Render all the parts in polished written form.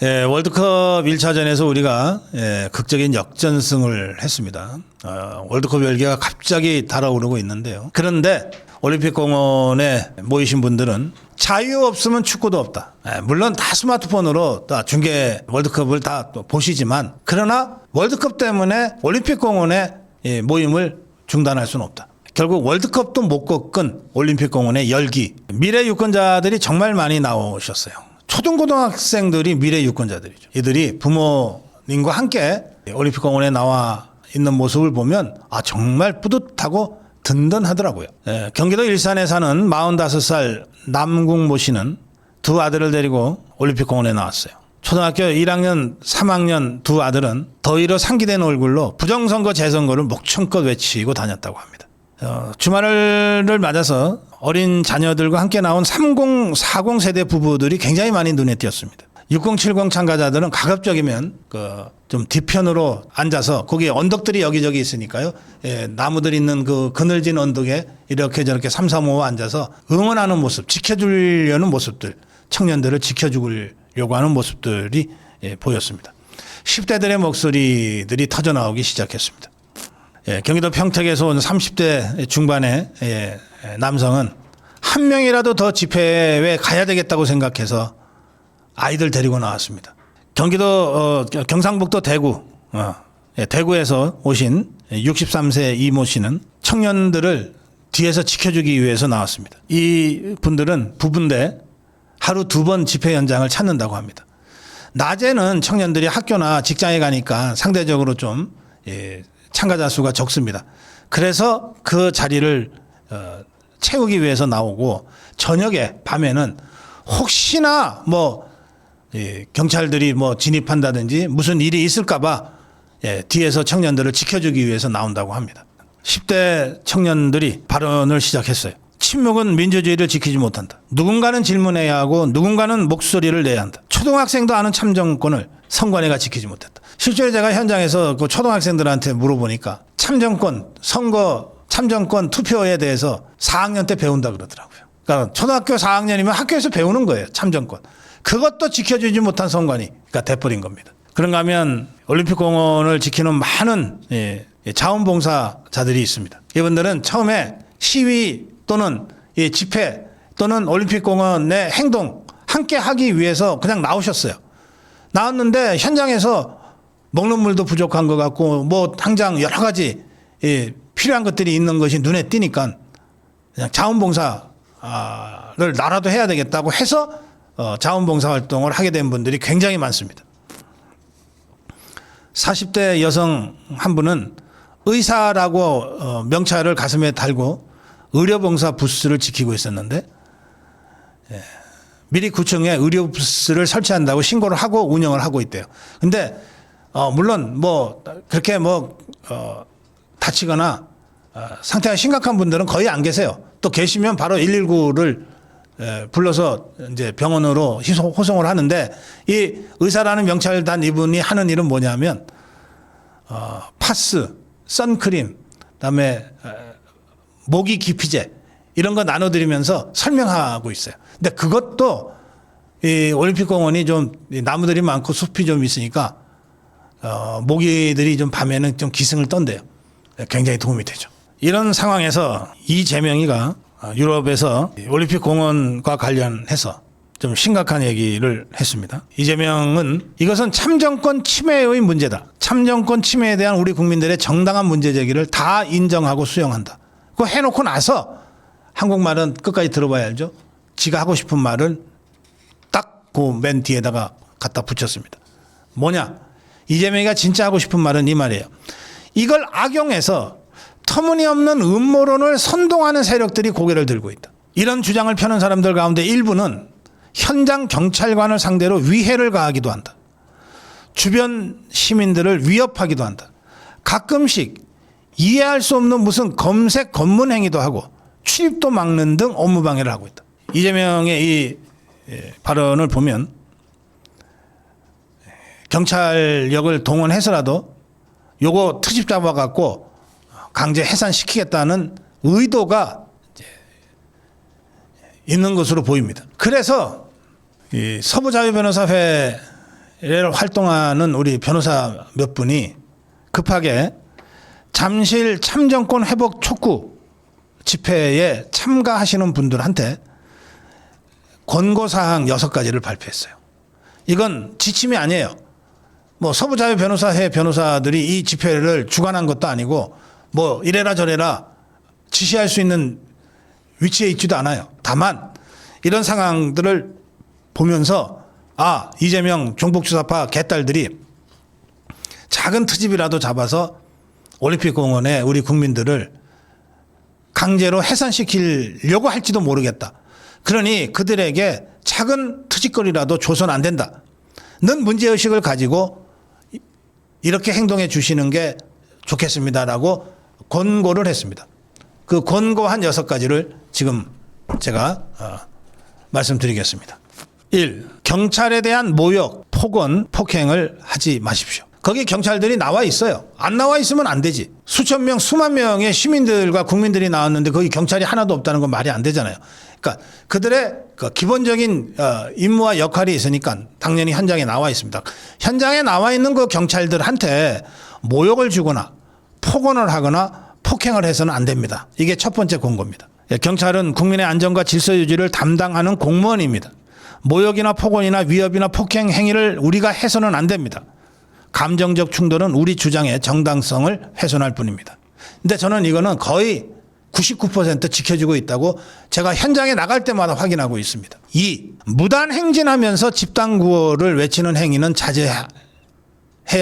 월드컵 1차전에서 우리가 극적인 역전승을 했습니다. 월드컵 열기가 갑자기 달아오르고 있는데요. 그런데 올림픽공원에 모이신 분들은 자유 없으면 축구도 없다. 물론 다 스마트폰으로 다 중계 월드컵을 다 보시지만 그러나 월드컵 때문에 올림픽공원의 모임을 중단할 수는 없다. 결국 월드컵도 못 꺾은 올림픽공원의 열기. 미래 유권자들이 정말 많이 나오셨어요. 초등고등학생들이 미래 유권자들이죠. 이들이 부모님과 함께 올림픽공원에 나와 있는 모습을 보면 정말 뿌듯하고 든든하더라고요. 경기도 일산에 사는 45살 남궁모 씨는 두 아들을 데리고 올림픽공원에 나왔어요. 초등학교 1학년, 3학년 두 아들은 더위로 상기된 얼굴로 부정선거 재선거를 목청껏 외치고 다녔다고 합니다. 주말을 맞아서 어린 자녀들과 함께 나온 30, 40 세대 부부들이 굉장히 많이 눈에 띄었습니다. 6070 참가자들은 가급적이면 좀 뒤편으로 앉아서 거기에 언덕들이 여기저기 있으니까요. 나무들 있는 그 그늘진 언덕에 이렇게 저렇게 삼삼오오 앉아서 응원하는 모습, 지켜주려는 모습들, 청년들을 지켜주려고 하는 모습들이 보였습니다. 10대들의 목소리들이 터져나오기 시작했습니다. 경기도 평택에서 온 30대 중반의 남성은 한 명이라도 더 집회에 가야 되겠다고 생각해서 아이들 데리고 나왔습니다. 경기도 경상북도 대구, 대구에서 오신 63세 이모 씨는 청년들을 뒤에서 지켜주기 위해서 나왔습니다. 이 분들은 부부인데 하루 2번 집회 현장을 찾는다고 합니다. 낮에는 청년들이 학교나 직장에 가니까 상대적으로 좀 참가자 수가 적습니다. 그래서 그 자리를 채우기 위해서 나오고 저녁에 밤에는 혹시나 경찰들이 진입한다든지 무슨 일이 있을까봐 뒤에서 청년들을 지켜주기 위해서 나온다고 합니다. 10대 청년들이 발언을 시작했어요. 침묵은 민주주의를 지키지 못한다. 누군가는 질문해야 하고 누군가는 목소리를 내야 한다. 초등학생도 아는 참정권을 선관위가 지키지 못했다. 실제로 제가 현장에서 그 초등학생들한테 물어보니까 참정권, 선거, 참정권, 투표에 대해서 4학년 때 배운다 그러더라고요. 그러니까 초등학교 4학년이면 학교에서 배우는 거예요. 참정권. 그것도 지켜주지 못한 선관위가 돼버린 겁니다. 그런가 하면 올림픽공원을 지키는 많은 자원봉사자들이 있습니다. 이분들은 처음에 시위 또는 집회 또는 올림픽공원의 행동 함께 하기 위해서 그냥 나오셨어요. 나왔는데 현장에서 먹는 물도 부족한 것 같고 당장 여러 가지 필요한 것들이 있는 것이 눈에 띄니까 그냥 자원봉사를 나라도 해야 되겠다고 해서 자원봉사 활동을 하게 된 분들이 굉장히 많습니다. 40대 여성 한 분은 의사라고 명찰을 가슴에 달고 의료봉사 부스를 지키고 있었는데 미리 구청에 의료 부스를 설치한다고 신고를 하고 운영을 하고 있대요. 근데 물론 그렇게 다치거나 상태가 심각한 분들은 거의 안 계세요. 또 계시면 바로 119를 불러서 이제 병원으로 호송을 하는데 이 의사라는 명찰 단 이분이 하는 일은 뭐냐면 파스, 선크림, 그다음에 모기 기피제 이런 거 나눠드리면서 설명하고 있어요. 근데 그것도 이 올림픽공원이 좀 나무들이 많고 숲이 좀 있으니까 모기들이 좀 밤에는 좀 기승을 떤대요. 굉장히 도움이 되죠. 이런 상황에서 이재명이가 유럽에서 올림픽공원과 관련해서 좀 심각한 얘기를 했습니다. 이재명은 이것은 참정권 침해의 문제다. 참정권 침해에 대한 우리 국민들의 정당한 문제 제기를 다 인정하고 수용한다. 그거 해놓고 나서 한국말은 끝까지 들어봐야 알죠. 지가 하고 싶은 말을 딱 그 맨 뒤에다가 갖다 붙였습니다. 뭐냐? 이재명이가 진짜 하고 싶은 말은 이 말이에요. 이걸 악용해서 터무니없는 음모론을 선동하는 세력들이 고개를 들고 있다. 이런 주장을 펴는 사람들 가운데 일부는 현장 경찰관을 상대로 위해를 가하기도 한다. 주변 시민들을 위협하기도 한다. 가끔씩 이해할 수 없는 무슨 검색 검문 행위도 하고 출입도 막는 등 업무방해를 하고 있다. 이재명의 이 발언을 보면 경찰력을 동원해서라도 요거 트집 잡아갖고 강제 해산시키겠다는 의도가 있는 것으로 보입니다. 그래서 이 서부자유변호사회 활동하는 우리 변호사 몇 분이 급하게 잠실 참정권 회복 촉구 집회에 참가하시는 분들한테 권고사항 6가지를 발표했어요. 이건 지침이 아니에요. 뭐 서부자유변호사회 변호사들이 이 집회를 주관한 것도 아니고 뭐 이래라 저래라 지시할 수 있는 위치에 있지도 않아요. 다만 이런 상황들을 보면서 이재명 종북주사파 개딸들이 작은 트집이라도 잡아서 올림픽공원에 우리 국민들을 강제로 해산시키려고 할지도 모르겠다. 그러니 그들에게 작은 트집거리라도 줘서는 안 된다. 는 문제의식을 가지고 이렇게 행동해 주시는 게 좋겠습니다라고 권고를 했습니다. 그 권고한 6가지를 지금 제가 말씀드리겠습니다. 1. 경찰에 대한 모욕, 폭언, 폭행을 하지 마십시오. 거기 경찰들이 나와 있어요. 안 나와 있으면 안 되지. 수천 명, 수만 명의 시민들과 국민들이 나왔는데 거기 경찰이 하나도 없다는 건 말이 안 되잖아요. 그러니까 그들의 그 기본적인 임무와 역할이 있으니까 당연히 현장에 나와 있습니다. 현장에 나와 있는 그 경찰들한테 모욕을 주거나 폭언을 하거나 폭행을 해서는 안 됩니다. 이게 첫 번째 권고입니다. 경찰은 국민의 안전과 질서 유지를 담당하는 공무원입니다. 모욕이나 폭언이나 위협이나 폭행 행위를 우리가 해서는 안 됩니다. 감정적 충돌은 우리 주장의 정당성을 훼손할 뿐입니다. 근데 저는 이거는 거의 99% 지켜지고 있다고 제가 현장에 나갈 때마다 확인하고 있습니다. 2. 무단 행진하면서 집단 구호를 외치는 행위는 자제해야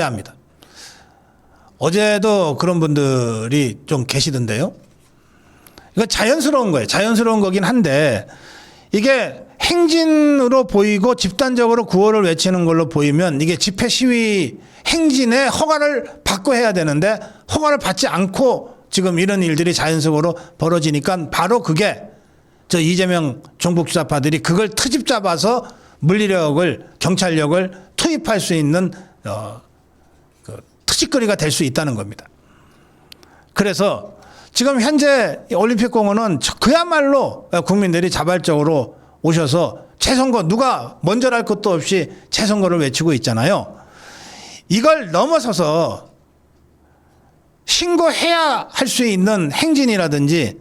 합니다. 어제도 그런 분들이 좀 계시던데요. 이거 자연스러운 거예요. 자연스러운 거긴 한데 이게 행진으로 보이고 집단적으로 구호를 외치는 걸로 보이면 이게 집회 시위 행진에 허가를 받고 해야 되는데 허가를 받지 않고 지금 이런 일들이 자연적으로 벌어지니까 바로 그게 저 이재명 종북주사파들이 그걸 트집 잡아서 물리력을 경찰력을 투입할 수 있는 그 트집거리가 될 수 있다는 겁니다. 그래서 지금 현재 올림픽공원은 그야말로 국민들이 자발적으로 오셔서 재선거 누가 먼저랄 것도 없이 재선거를 외치고 있잖아요. 이걸 넘어서서 신고해야 할 수 있는 행진이라든지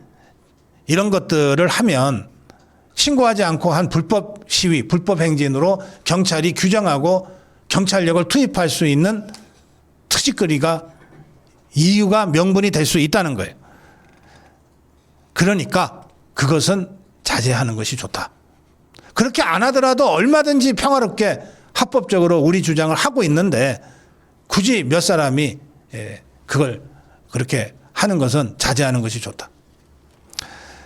이런 것들을 하면 신고하지 않고 한 불법 시위, 불법 행진으로 경찰이 규정하고 경찰력을 투입할 수 있는 트집거리가 이유가 명분이 될 수 있다는 거예요. 그러니까 그것은 자제하는 것이 좋다. 그렇게 안 하더라도 얼마든지 평화롭게 합법적으로 우리 주장을 하고 있는데 굳이 몇 사람이 그걸 그렇게 하는 것은 자제하는 것이 좋다.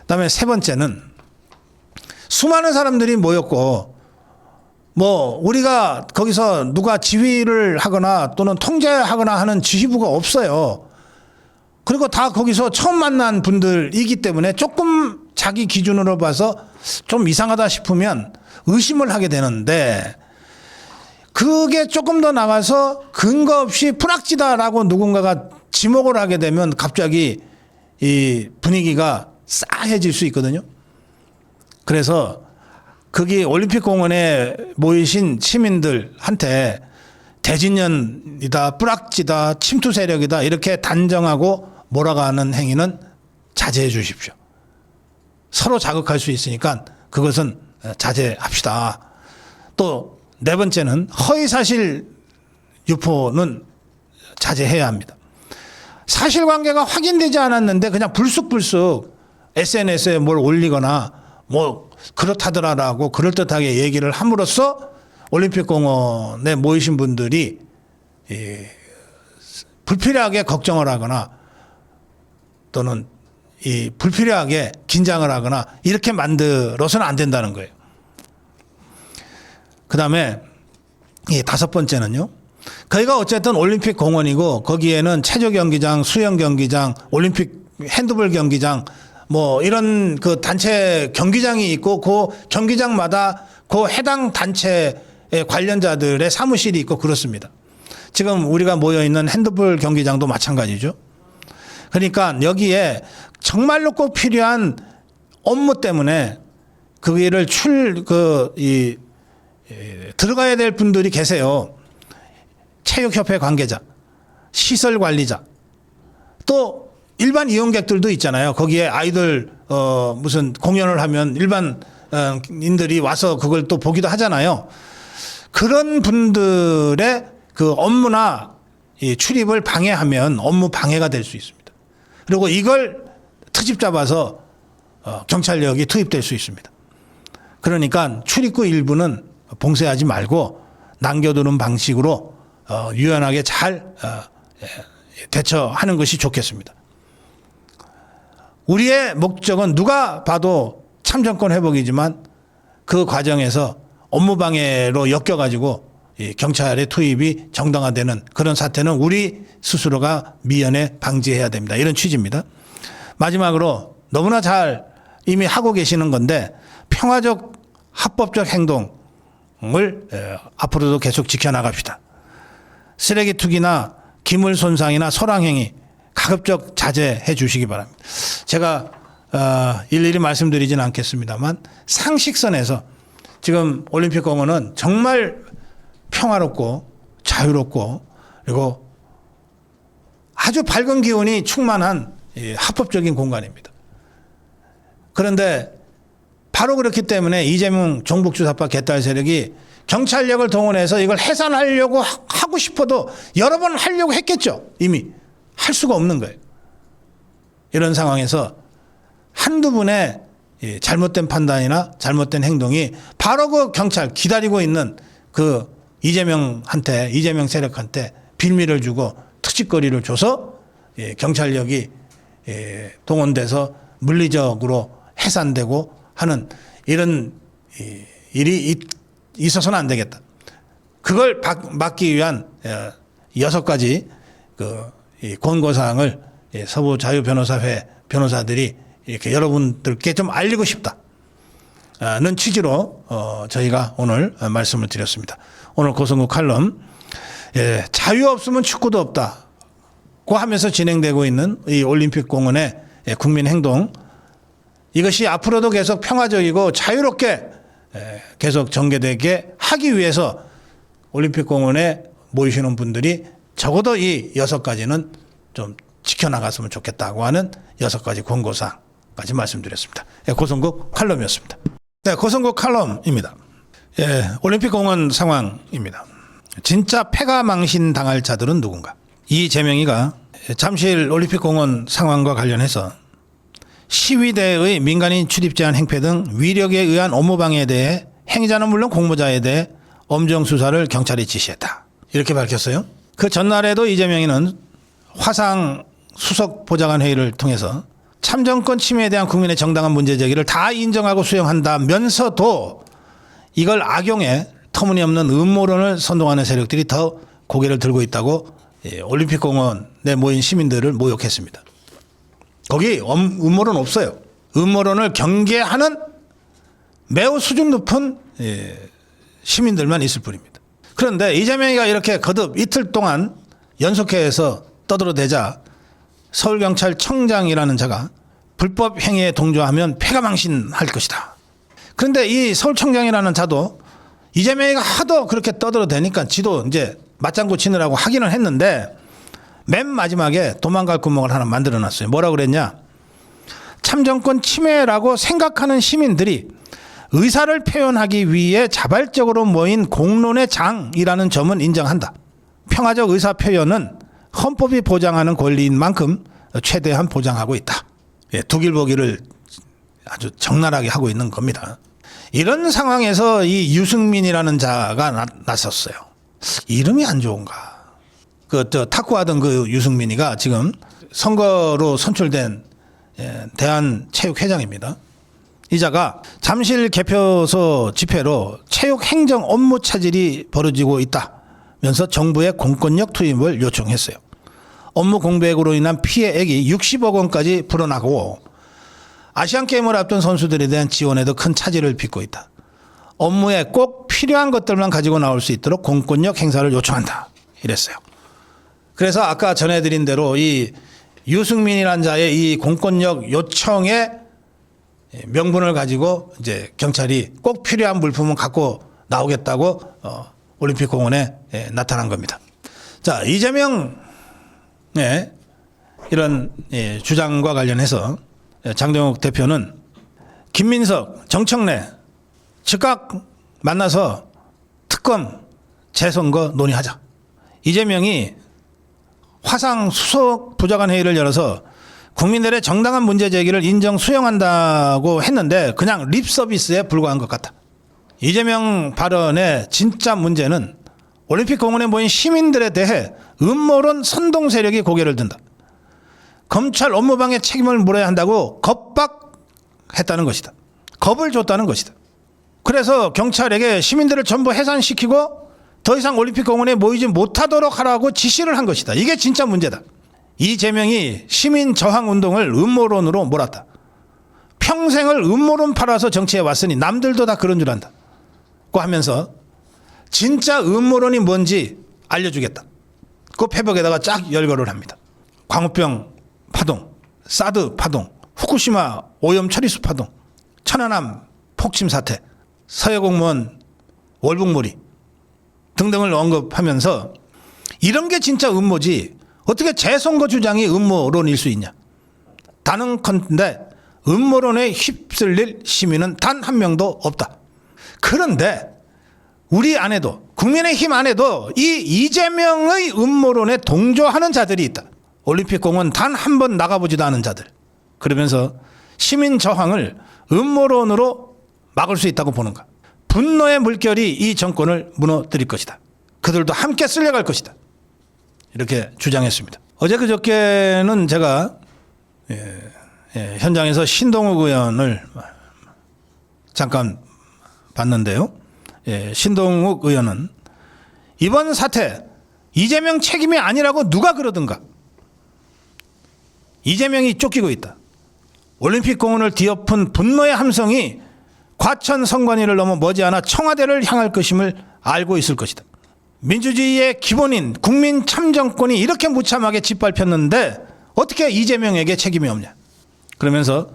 그다음에 세 번째는 수많은 사람들이 모였고 뭐 우리가 거기서 누가 지휘를 하거나 또는 통제하거나 하는 지휘부가 없어요. 그리고 다 거기서 처음 만난 분들이기 때문에 조금 자기 기준으로 봐서 좀 이상하다 싶으면 의심을 하게 되는데 그게 조금 더 나가서 근거 없이 불악지다라고 누군가가 지목을 하게 되면 갑자기 이 분위기가 싸해질 수 있거든요. 그래서 거기 올림픽공원에 모이신 시민들한테 대진년이다, 불악지다, 침투 세력이다 이렇게 단정하고 몰아가는 행위는 자제해 주십시오. 서로 자극할 수 있으니까 그것은 자제합시다. 또 네 번째는 허위사실 유포는 자제해야 합니다. 사실관계가 확인되지 않았는데 그냥 불쑥불쑥 SNS에 뭘 올리거나 뭐 그렇다더라라고 그럴듯하게 얘기를 함으로써 올림픽공원에 모이신 분들이 불필요하게 걱정을 하거나 또는 불필요하게 긴장을 하거나 이렇게 만들어서는 안 된다는 거예요. 그 다음에 다섯 번째는요. 거기가 어쨌든 올림픽 공원이고 거기에는 체조 경기장, 수영 경기장, 올림픽 핸드볼 경기장 뭐 이런 그 단체 경기장이 있고 그 경기장마다 그 해당 단체의 관련자들의 사무실이 있고 그렇습니다. 지금 우리가 모여 있는 핸드볼 경기장도 마찬가지죠. 그러니까 여기에 정말로 꼭 필요한 업무 때문에 그 일을 들어가야 될 분들이 계세요. 체육협회 관계자, 시설 관리자, 또 일반 이용객들도 있잖아요. 거기에 아이들 무슨 공연을 하면 일반인들이 와서 그걸 또 보기도 하잖아요. 그런 분들의 그 업무나 이 출입을 방해하면 업무 방해가 될 수 있습니다. 그리고 이걸 트집 잡아서 경찰력이 투입될 수 있습니다. 그러니까 출입구 일부는 봉쇄하지 말고 남겨두는 방식으로 유연하게 잘 대처하는 것이 좋겠습니다. 우리의 목적은 누가 봐도 참정권 회복이지만 그 과정에서 업무 방해로 엮여가지고 경찰의 투입이 정당화되는 그런 사태는 우리 스스로가 미연에 방지해야 됩니다. 이런 취지입니다. 마지막으로 너무나 잘 이미 하고 계시는 건데 평화적 합법적 행동을 앞으로도 계속 지켜나갑시다. 쓰레기 투기나 기물 손상이나 소랑행위 가급적 자제해 주시기 바랍니다. 제가 일일이 말씀드리진 않겠습니다만 상식선에서 지금 올림픽공원은 정말 평화롭고 자유롭고 그리고 아주 밝은 기운이 충만한 합법적인 공간입니다. 그런데 바로 그렇기 때문에 이재명 종북주사파 개딸 세력이 경찰력을 동원해서 이걸 해산하려고 하고 싶어도 여러 번 하려고 했겠죠. 이미 할 수가 없는 거예요. 이런 상황에서 한두 분의 잘못된 판단이나 잘못된 행동이 바로 그 경찰 기다리고 있는 그 이재명 세력한테 빌미를 주고 특집거리를 줘서 경찰력이 동원돼서 물리적으로 해산되고 하는 이런 일이 있어서는 안 되겠다. 그걸 막기 위한 6가지 그 권고사항을 서부 자유변호사회 변호사들이 이렇게 여러분들께 좀 알리고 싶다는 취지로 저희가 오늘 말씀을 드렸습니다. 오늘 고성국 칼럼 자유 없으면 축구도 없다고 하면서 진행되고 있는 이 올림픽 공원의 국민행동 이것이 앞으로도 계속 평화적이고 자유롭게 계속 전개되게 하기 위해서 올림픽 공원에 모이시는 분들이 적어도 이 6가지는 좀 지켜나갔으면 좋겠다고 하는 6가지 권고사항까지 말씀드렸습니다. 고성국 칼럼이었습니다. 네, 고성국 칼럼입니다. 올림픽 공원 상황입니다. 진짜 패가 망신 당할 자들은 누군가? 이재명이가 잠실 올림픽 공원 상황과 관련해서 시위대의 민간인 출입 제한 행패 등 위력에 의한 업무방해에 대해 행위자는 물론 공모자에 대해 엄정 수사를 경찰이 지시했다. 이렇게 밝혔어요. 그 전날에도 이재명이는 화상 수석 보좌관 회의를 통해서 참정권 침해에 대한 국민의 정당한 문제 제기를 다 인정하고 수용한다면서도 이걸 악용해 터무니없는 음모론을 선동하는 세력들이 더 고개를 들고 있다고 올림픽 공원에 모인 시민들을 모욕했습니다. 거기 음모론 없어요. 음모론을 경계하는 매우 수준 높은 시민들만 있을 뿐입니다. 그런데 이재명이가 이렇게 거듭 이틀 동안 연속해서 떠들어대자 서울경찰청장이라는 자가 불법 행위에 동조하면 패가망신할 것이다. 그런데 이 서울청장이라는 자도 이재명이가 하도 그렇게 떠들어대니까 지도 이제 맞장구 치느라고 하기는 했는데 맨 마지막에 도망갈 구멍을 하나 만들어놨어요. 뭐라고 그랬냐? 참정권 침해라고 생각하는 시민들이 의사를 표현하기 위해 자발적으로 모인 공론의 장이라는 점은 인정한다. 평화적 의사 표현은 헌법이 보장하는 권리인 만큼 최대한 보장하고 있다. 독일보기를 아주 적나라하게 하고 있는 겁니다. 이런 상황에서 이 유승민이라는 자가 나섰어요. 이름이 안 좋은가? 탁구하던 그 유승민이가 지금 선거로 선출된 대한체육회장입니다. 이 자가 잠실 개표소 집회로 체육행정 업무 차질이 벌어지고 있다면서 정부의 공권력 투입을 요청했어요. 업무 공백으로 인한 피해액이 60억 원까지 불어나고 아시안게임을 앞둔 선수들에 대한 지원에도 큰 차질을 빚고 있다. 업무에 꼭 필요한 것들만 가지고 나올 수 있도록 공권력 행사를 요청한다. 이랬어요. 그래서 아까 전해드린 대로 이 유승민이라는 자의 이 공권력 요청의 명분을 가지고 이제 경찰이 꼭 필요한 물품은 갖고 나오겠다고 올림픽 공원에 나타난 겁니다. 자, 이재명의 이런 주장과 관련해서 장동혁 대표는 김민석, 정청래 즉각 만나서 특검 재선거 논의하자. 이재명이 화상 수석 부장관 회의를 열어서 국민들의 정당한 문제 제기를 인정 수용한다고 했는데 그냥 립 서비스에 불과한 것 같다. 이재명 발언의 진짜 문제는 올림픽 공원에 모인 시민들에 대해 음모론 선동 세력이 고개를 든다. 검찰 업무방해 책임을 물어야 한다고 겁박했다는 것이다. 겁을 줬다는 것이다. 그래서 경찰에게 시민들을 전부 해산시키고 더 이상 올림픽 공원에 모이지 못하도록 하라고 지시를 한 것이다. 이게 진짜 문제다. 이재명이 시민 저항 운동을 음모론으로 몰았다. 평생을 음모론 팔아서 정치에 왔으니 남들도 다 그런 줄 안다. 고 하면서 진짜 음모론이 뭔지 알려주겠다. 그 페북에다가 쫙 열거를 합니다. 광우병 파동, 사드 파동, 후쿠시마 오염 처리수 파동, 천안함 폭침 사태, 서해 공무원 월북몰이 등등을 언급하면서 이런 게 진짜 음모지 어떻게 재선거 주장이 음모론일 수 있냐. 단언컨대 음모론에 휩쓸릴 시민은 단 한 명도 없다. 그런데 우리 안에도 국민의힘 안에도 이 이재명의 음모론에 동조하는 자들이 있다. 올림픽 공원 단 한 번 나가보지도 않은 자들. 그러면서 시민 저항을 음모론으로 막을 수 있다고 보는가. 분노의 물결이 이 정권을 무너뜨릴 것이다. 그들도 함께 쓸려갈 것이다. 이렇게 주장했습니다. 어제 그저께는 제가 현장에서 신동욱 의원을 잠깐 봤는데요. 신동욱 의원은 이번 사태 이재명 책임이 아니라고 누가 그러든가. 이재명이 쫓기고 있다. 올림픽 공원을 뒤엎은 분노의 함성이 과천 선관위를 넘어 머지않아 청와대를 향할 것임을 알고 있을 것이다. 민주주의의 기본인 국민 참정권이 이렇게 무참하게 짓밟혔는데 어떻게 이재명에게 책임이 없냐. 그러면서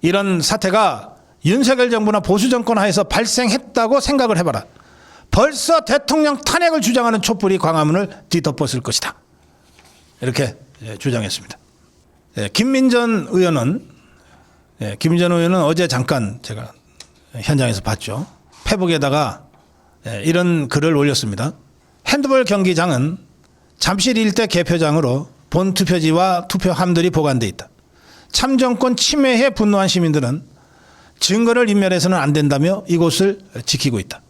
이런 사태가 윤석열 정부나 보수 정권 하에서 발생했다고 생각을 해봐라. 벌써 대통령 탄핵을 주장하는 촛불이 광화문을 뒤덮었을 것이다. 이렇게 주장했습니다. 김민전 의원은 어제 잠깐 제가 현장에서 봤죠. 페북에다가 이런 글을 올렸습니다. 핸드볼 경기장은 잠실 일대 개표장으로 본 투표지와 투표함들이 보관돼 있다. 참정권 침해에 분노한 시민들은 증거를 인멸해서는 안 된다며 이곳을 지키고 있다.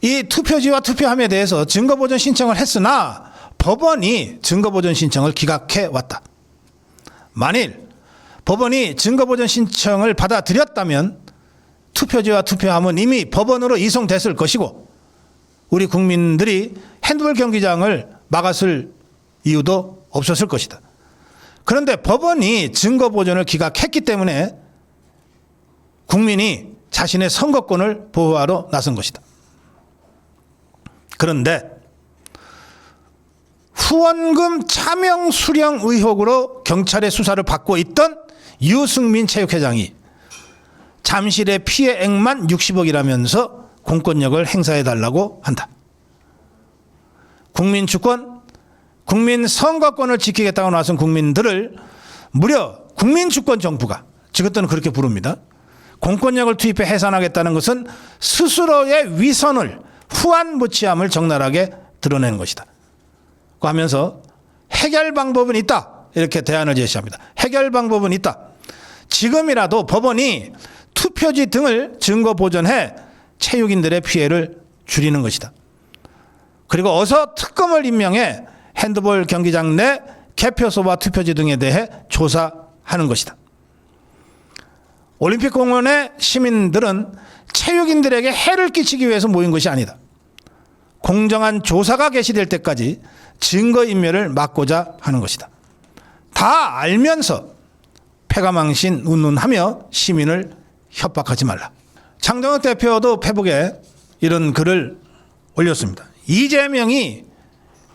이 투표지와 투표함에 대해서 증거보전 신청을 했으나 법원이 증거보전 신청을 기각해 왔다. 만일 법원이 증거보전 신청을 받아들였다면 투표지와 투표함은 이미 법원으로 이송됐을 것이고 우리 국민들이 핸드볼 경기장을 막았을 이유도 없었을 것이다. 그런데 법원이 증거보전을 기각했기 때문에 국민이 자신의 선거권을 보호하러 나선 것이다. 그런데 후원금 차명 수령 의혹으로 경찰의 수사를 받고 있던 유승민 체육회장이 잠실의 피해액만 60억이라면서 공권력을 행사해달라고 한다. 국민 주권, 국민 선거권을 지키겠다고 나선 국민들을 무려 국민 주권 정부가 지금부터는 그렇게 부릅니다. 공권력을 투입해 해산하겠다는 것은 스스로의 위선을 후안무치함을 적나라하게 드러내는 것이다. 하면서 해결 방법은 있다. 이렇게 대안을 제시합니다. 해결 방법은 있다. 지금이라도 법원이 투표지 등을 증거 보존해 체육인들의 피해를 줄이는 것이다. 그리고 어서 특검을 임명해 핸드볼 경기장 내 개표소와 투표지 등에 대해 조사하는 것이다. 올림픽 공원의 시민들은 체육인들에게 해를 끼치기 위해서 모인 것이 아니다. 공정한 조사가 개시될 때까지 증거인멸을 막고자 하는 것이다. 다 알면서 패가망신 운운하며 시민을 협박하지 말라. 장동혁 대표도 페북에 이런 글을 올렸습니다. 이재명이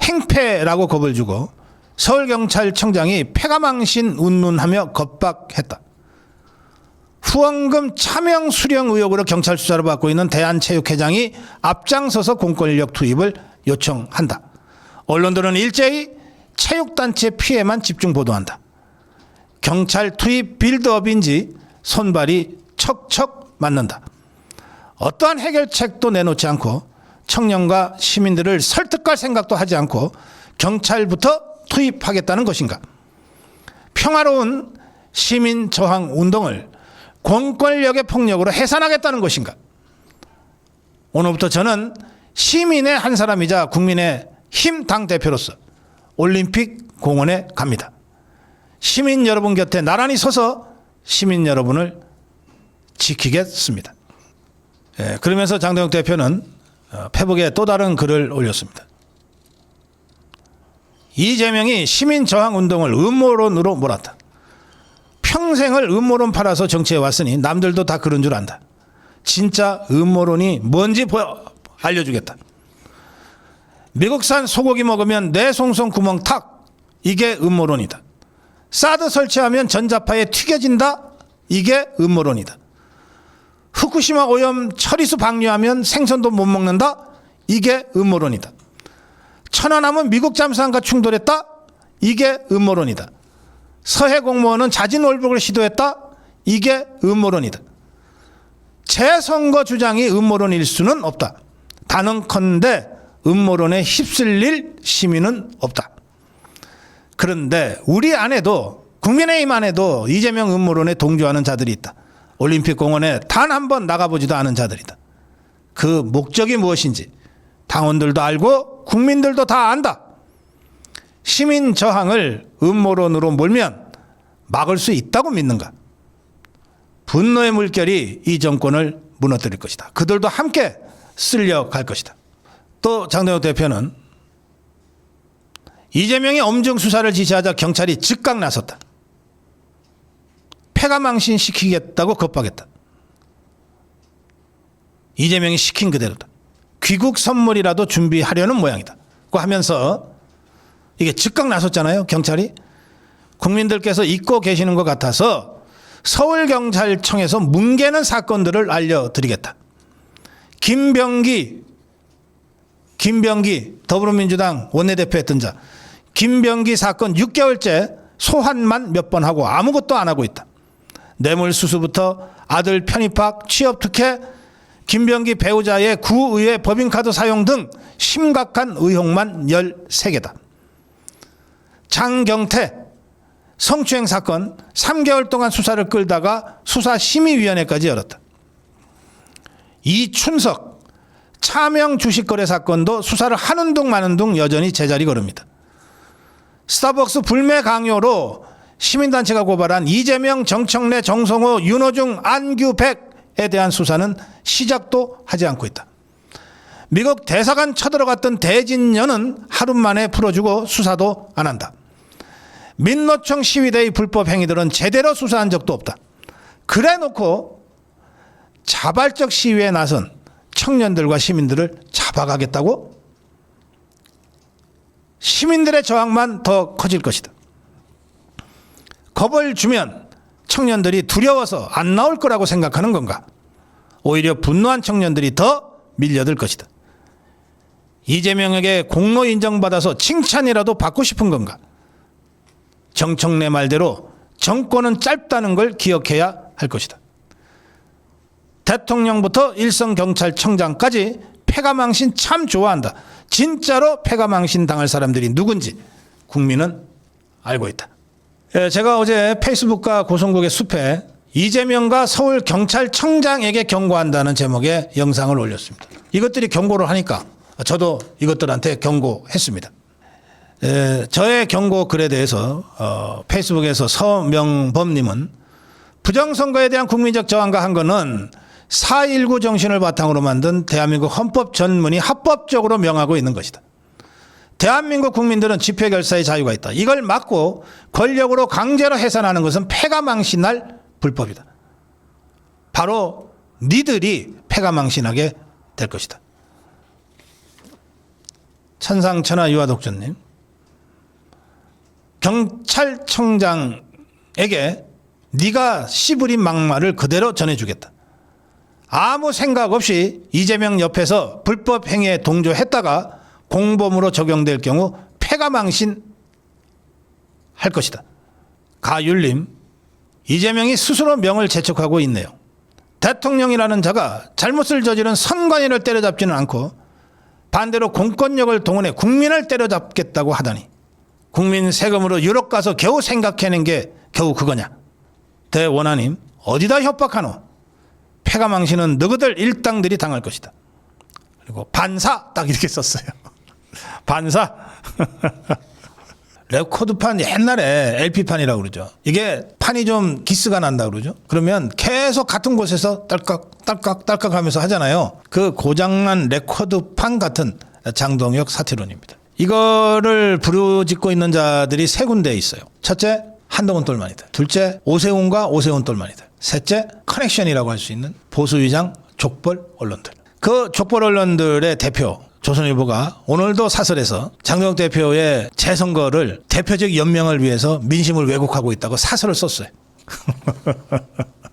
행패라고 겁을 주고 서울경찰청장이 패가망신 운운하며 겁박했다. 후원금 차명 수령 의혹으로 경찰 수사를 받고 있는 대한체육회장이 앞장서서 공권력 투입을 요청한다. 언론들은 일제히 체육단체 피해만 집중 보도한다. 경찰 투입 빌드업인지 손발이 척척 맞는다. 어떠한 해결책도 내놓지 않고 청년과 시민들을 설득할 생각도 하지 않고 경찰부터 투입하겠다는 것인가? 평화로운 시민 저항 운동을 공권력의 폭력으로 해산하겠다는 것인가? 오늘부터 저는 시민의 한 사람이자 국민의 힘 당대표로서 올림픽 공원에 갑니다. 시민 여러분 곁에 나란히 서서 시민 여러분을 지키겠습니다. 그러면서 장동혁 대표는 페북에 또 다른 글을 올렸습니다. 이재명이 시민 저항 운동을 음모론으로 몰았다. 평생을 음모론 팔아서 정치에 왔으니 남들도 다 그런 줄 안다. 진짜 음모론이 뭔지 알려주겠다. 미국산 소고기 먹으면 내 송송 구멍 탁. 이게 음모론이다. 사드 설치하면 전자파에 튀겨진다. 이게 음모론이다. 후쿠시마 오염 처리수 방류하면 생선도 못 먹는다. 이게 음모론이다. 천안함은 미국 잠수함과 충돌했다. 이게 음모론이다. 서해 공무원은 자진 월북을 시도했다. 이게 음모론이다. 재선거 주장이 음모론일 수는 없다. 단언컨대 음모론에 휩쓸릴 시민은 없다. 그런데 우리 안에도 국민의힘 안에도 이재명 음모론에 동조하는 자들이 있다. 올림픽 공원에 단 한 번 나가보지도 않은 자들이다. 그 목적이 무엇인지 당원들도 알고 국민들도 다 안다. 시민 저항을 음모론으로 몰면 막을 수 있다고 믿는가? 분노의 물결이 이 정권을 무너뜨릴 것이다. 그들도 함께 쓸려갈 것이다. 또 장동혁 대표는 이재명이 엄중 수사를 지시하자 경찰이 즉각 나섰다. 패가망신 시키겠다고 겁박했다. 이재명이 시킨 그대로다. 귀국 선물이라도 준비하려는 모양이다. 고 하면서 이게 즉각 나섰잖아요. 경찰이. 국민들께서 잊고 계시는 것 같아서 서울경찰청에서 뭉개는 사건들을 알려드리겠다. 김병기 더불어민주당 원내대표였던 자. 김병기 사건 6개월째 소환만 몇 번 하고 아무것도 안 하고 있다. 뇌물수수부터 아들 편입학, 취업특혜, 김병기 배우자의 구의회 법인카드 사용 등 심각한 의혹만 13개다. 장경태 성추행 사건 3개월 동안 수사를 끌다가 수사심의위원회까지 열었다. 이춘석 차명 주식거래 사건도 수사를 하는 둥 마는 둥 여전히 제자리 걸음이다. 스타벅스 불매 강요로 시민단체가 고발한 이재명, 정청래, 정성호, 윤호중, 안규백에 대한 수사는 시작도 하지 않고 있다. 미국 대사관 쳐들어갔던 대진녀는 하루 만에 풀어주고 수사도 안 한다. 민노총 시위대의 불법 행위들은 제대로 수사한 적도 없다. 그래놓고 자발적 시위에 나선 청년들과 시민들을 잡아가겠다고? 시민들의 저항만 더 커질 것이다. 겁을 주면 청년들이 두려워서 안 나올 거라고 생각하는 건가? 오히려 분노한 청년들이 더 밀려들 것이다. 이재명에게 공로 인정받아서 칭찬이라도 받고 싶은 건가? 정청래 말대로 정권은 짧다는 걸 기억해야 할 것이다. 대통령부터 일선경찰청장까지 패가망신 참 좋아한다. 진짜로 패가망신 당할 사람들이 누군지 국민은 알고 있다. 제가 어제 페이스북과 고성국의 숲에 이재명과 서울경찰청장에게 경고한다는 제목의 영상을 올렸습니다. 이것들이 경고를 하니까 저도 이것들한테 경고했습니다. 저의 경고 글에 대해서 페이스북에서 서명범님은 부정선거에 대한 국민적 저항과 한 거는 4.19 정신을 바탕으로 만든 대한민국 헌법 전문이 합법적으로 명하고 있는 것이다. 대한민국 국민들은 집회결사의 자유가 있다. 이걸 막고 권력으로 강제로 해산하는 것은 패가망신할 불법이다. 바로 니들이 패가망신하게 될 것이다. 천상천하 유아독전님, 경찰청장에게 네가 씨부린 막말을 그대로 전해주겠다. 아무 생각 없이 이재명 옆에서 불법 행위에 동조했다가 공범으로 적용될 경우 패가망신 할 것이다. 가율림, 이재명이 스스로 명을 재촉하고 있네요. 대통령이라는 자가 잘못을 저지른 선관위를 때려잡지는 않고 반대로 공권력을 동원해 국민을 때려잡겠다고 하다니, 국민 세금으로 유럽 가서 겨우 생각해낸 게 겨우 그거냐. 대원하님, 어디다 협박하노. 패가망신은 너희들 일당들이 당할 것이다. 그리고 반사 딱 이렇게 썼어요. 반사. 레코드판 옛날에 LP판이라고 그러죠. 이게 판이 좀 기스가 난다 그러죠. 그러면 계속 같은 곳에서 딸깍 하면서 하잖아요. 그 고장난 레코드판 같은 장동혁 사퇴론입니다. 이거를 부르짖고 있는 자들이 세 군데에 있어요. 첫째, 한동훈 똘마니들. 둘째, 오세훈과 오세훈 똘마니들. 셋째, 커넥션이라고 할 수 있는 보수위장 족벌 언론들. 그 족벌 언론들의 대표 조선일보가 오늘도 사설에서 장동혁 대표의 재선거를 대표적 연명을 위해서 민심을 왜곡하고 있다고 사설을 썼어요.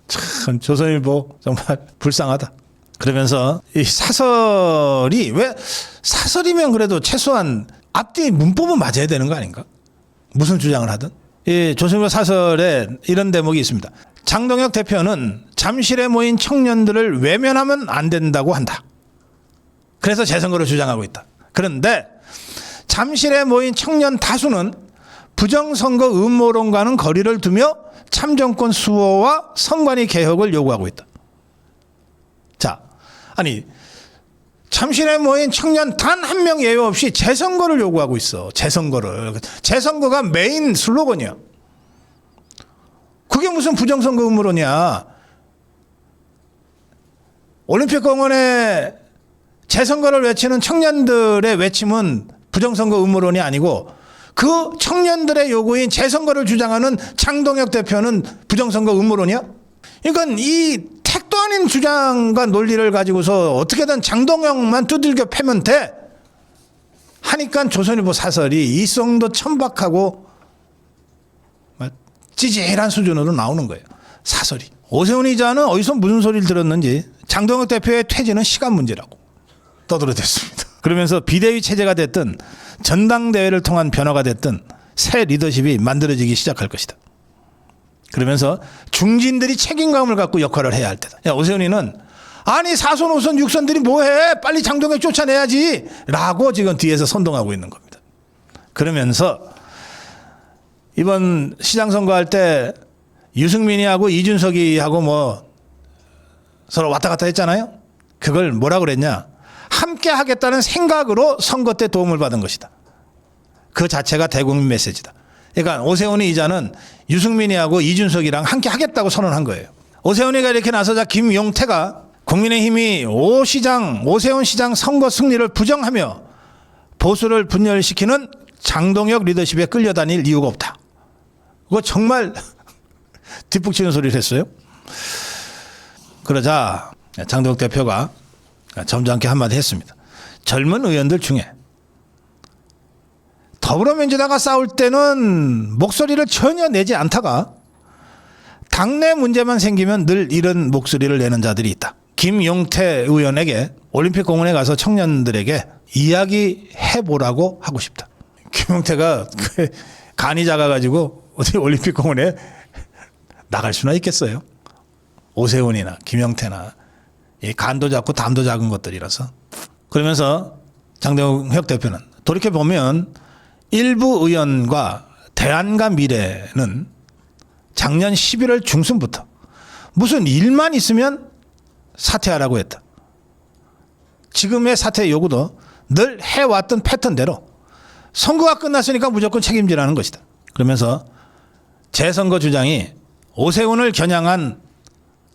참 조선일보 정말 불쌍하다. 그러면서 이 사설이, 왜 사설이면 그래도 최소한 앞뒤 문법은 맞아야 되는 거 아닌가? 무슨 주장을 하든. 이 조선일보 사설에 이런 대목이 있습니다. 장동혁 대표는 잠실에 모인 청년들을 외면하면 안 된다고 한다. 그래서 재선거를 주장하고 있다. 그런데 잠실에 모인 청년 다수는 부정선거 음모론과는 거리를 두며 참정권 수호와 선관위 개혁을 요구하고 있다. 자, 아니 잠실에 모인 청년 단 한 명 예외 없이 재선거를 요구하고 있어. 재선거가 메인 슬로건이야. 그게 무슨 부정선거 음모론이야. 올림픽공원에 재선거를 외치는 청년들의 외침은 부정선거 음모론이 아니고, 그 청년들의 요구인 재선거를 주장하는 장동혁 대표는 부정선거 음모론이야? 그러니까 이 택도 아닌 주장과 논리를 가지고서 어떻게든 장동혁만 두들겨 패면 돼 하니까 조선일보 사설이 이성도 천박하고 찌질한 수준으로 나오는 거예요. 사설이. 오세훈 이자는 어디서 무슨 소리를 들었는지 장동혁 대표의 퇴진은 시간 문제라고 떠들어댔습니다. 그러면서 비대위 체제가 됐든 전당대회를 통한 변화가 됐든 새 리더십이 만들어지기 시작할 것이다. 그러면서 중진들이 책임감을 갖고 역할을 해야 할 때다. 야, 오세훈이는 아니 4선 5선 6선들이 뭐해, 빨리 장동혁 쫓아내야지 라고 지금 뒤에서 선동하고 있는 겁니다. 그러면서 이번 시장 선거할 때 유승민이하고 이준석이하고 뭐 서로 왔다 갔다 했잖아요. 그걸 뭐라 그랬냐, 함께 하겠다는 생각으로 선거 때 도움을 받은 것이다. 그 자체가 대국민 메시지다. 그러니까 오세훈이 이자는 유승민이하고 이준석이랑 함께 하겠다고 선언한 거예요. 오세훈이가 이렇게 나서자 김용태가 국민의힘이 오세훈 시장 선거 승리를 부정하며 보수를 분열시키는 장동혁 리더십에 끌려다닐 이유가 없다. 그거 정말 뒷북치는 소리를 했어요. 그러자 장동혁 대표가 점잖게 한마디 했습니다. 젊은 의원들 중에 더불어민주당과 싸울 때는 목소리를 전혀 내지 않다가 당내 문제만 생기면 늘 이런 목소리를 내는 자들이 있다. 김용태 의원에게 올림픽공원에 가서 청년들에게 이야기해보라고 하고 싶다. 김용태가 간이 작아가지고 어디 올림픽공원에 나갈 수나 있겠어요. 오세훈이나 김용태나 간도 작고 담도 작은 것들이라서. 그러면서 장동혁 대표는 돌이켜보면 일부 의원과 대안과 미래는 작년 11월 중순부터 무슨 일만 있으면 사퇴하라고 했다. 지금의 사퇴 요구도 늘 해왔던 패턴대로 선거가 끝났으니까 무조건 책임지라는 것이다. 그러면서 재선거 주장이 오세훈을 겨냥한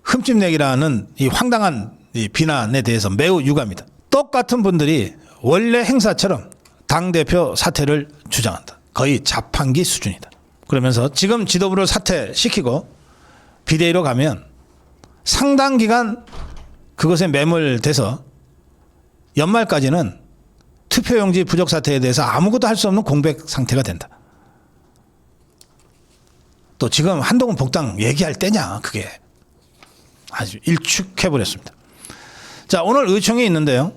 흠집내기라는 이 황당한 이 비난에 대해서 매우 유감이다. 똑같은 분들이 원래 행사처럼 당대표 사퇴를 주장한다. 거의 자판기 수준이다. 그러면서 지금 지도부를 사퇴시키고 비대위로 가면 상당 기간 그것에 매몰돼서 연말까지는 투표용지 부족 사태에 대해서 아무것도 할 수 없는 공백 상태가 된다. 또 지금 한동훈 복당 얘기할 때냐, 그게. 아주 일축해버렸습니다. 자, 오늘 의총이 있는데요.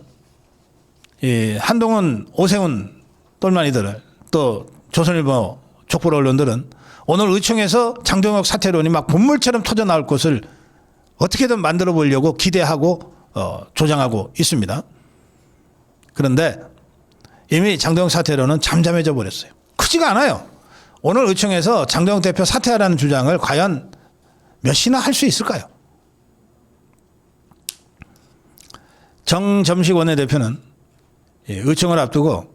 이 한동훈, 오세훈 똘마니들, 또 조선일보 족보 언론들은 오늘 의총에서 장동혁 사퇴론이 막 분물처럼 터져 나올 것을 어떻게든 만들어 보려고 기대하고 조장하고 있습니다. 그런데 이미 장동혁 사퇴론은 잠잠해져 버렸어요. 크지가 않아요. 오늘 의총에서 장동혁 대표 사퇴하라는 주장을 과연 몇이나 할 수 있을까요? 정점식 원내대표는 의총을 앞두고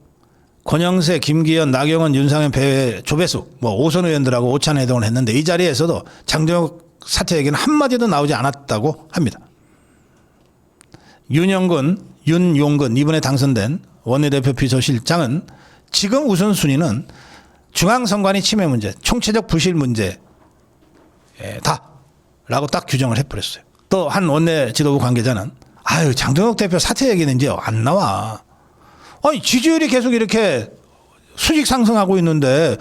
권영세, 김기현, 나경원, 윤상현, 배회, 조배수 오선 의원들하고 오찬 회동을 했는데 이 자리에서도 장동혁 사퇴 얘기는 한마디도 나오지 않았다고 합니다. 윤용근 이번에 당선된 원내대표 비서실장은 지금 우선순위는 중앙선관위 침해 문제, 총체적 부실 문제다 라고 딱 규정을 해버렸어요. 또 한 원내 지도부 관계자는 아유, 장동혁 대표 사퇴 얘기는 이제 안 나와. 아니, 지지율이 계속 이렇게 수직 상승하고 있는데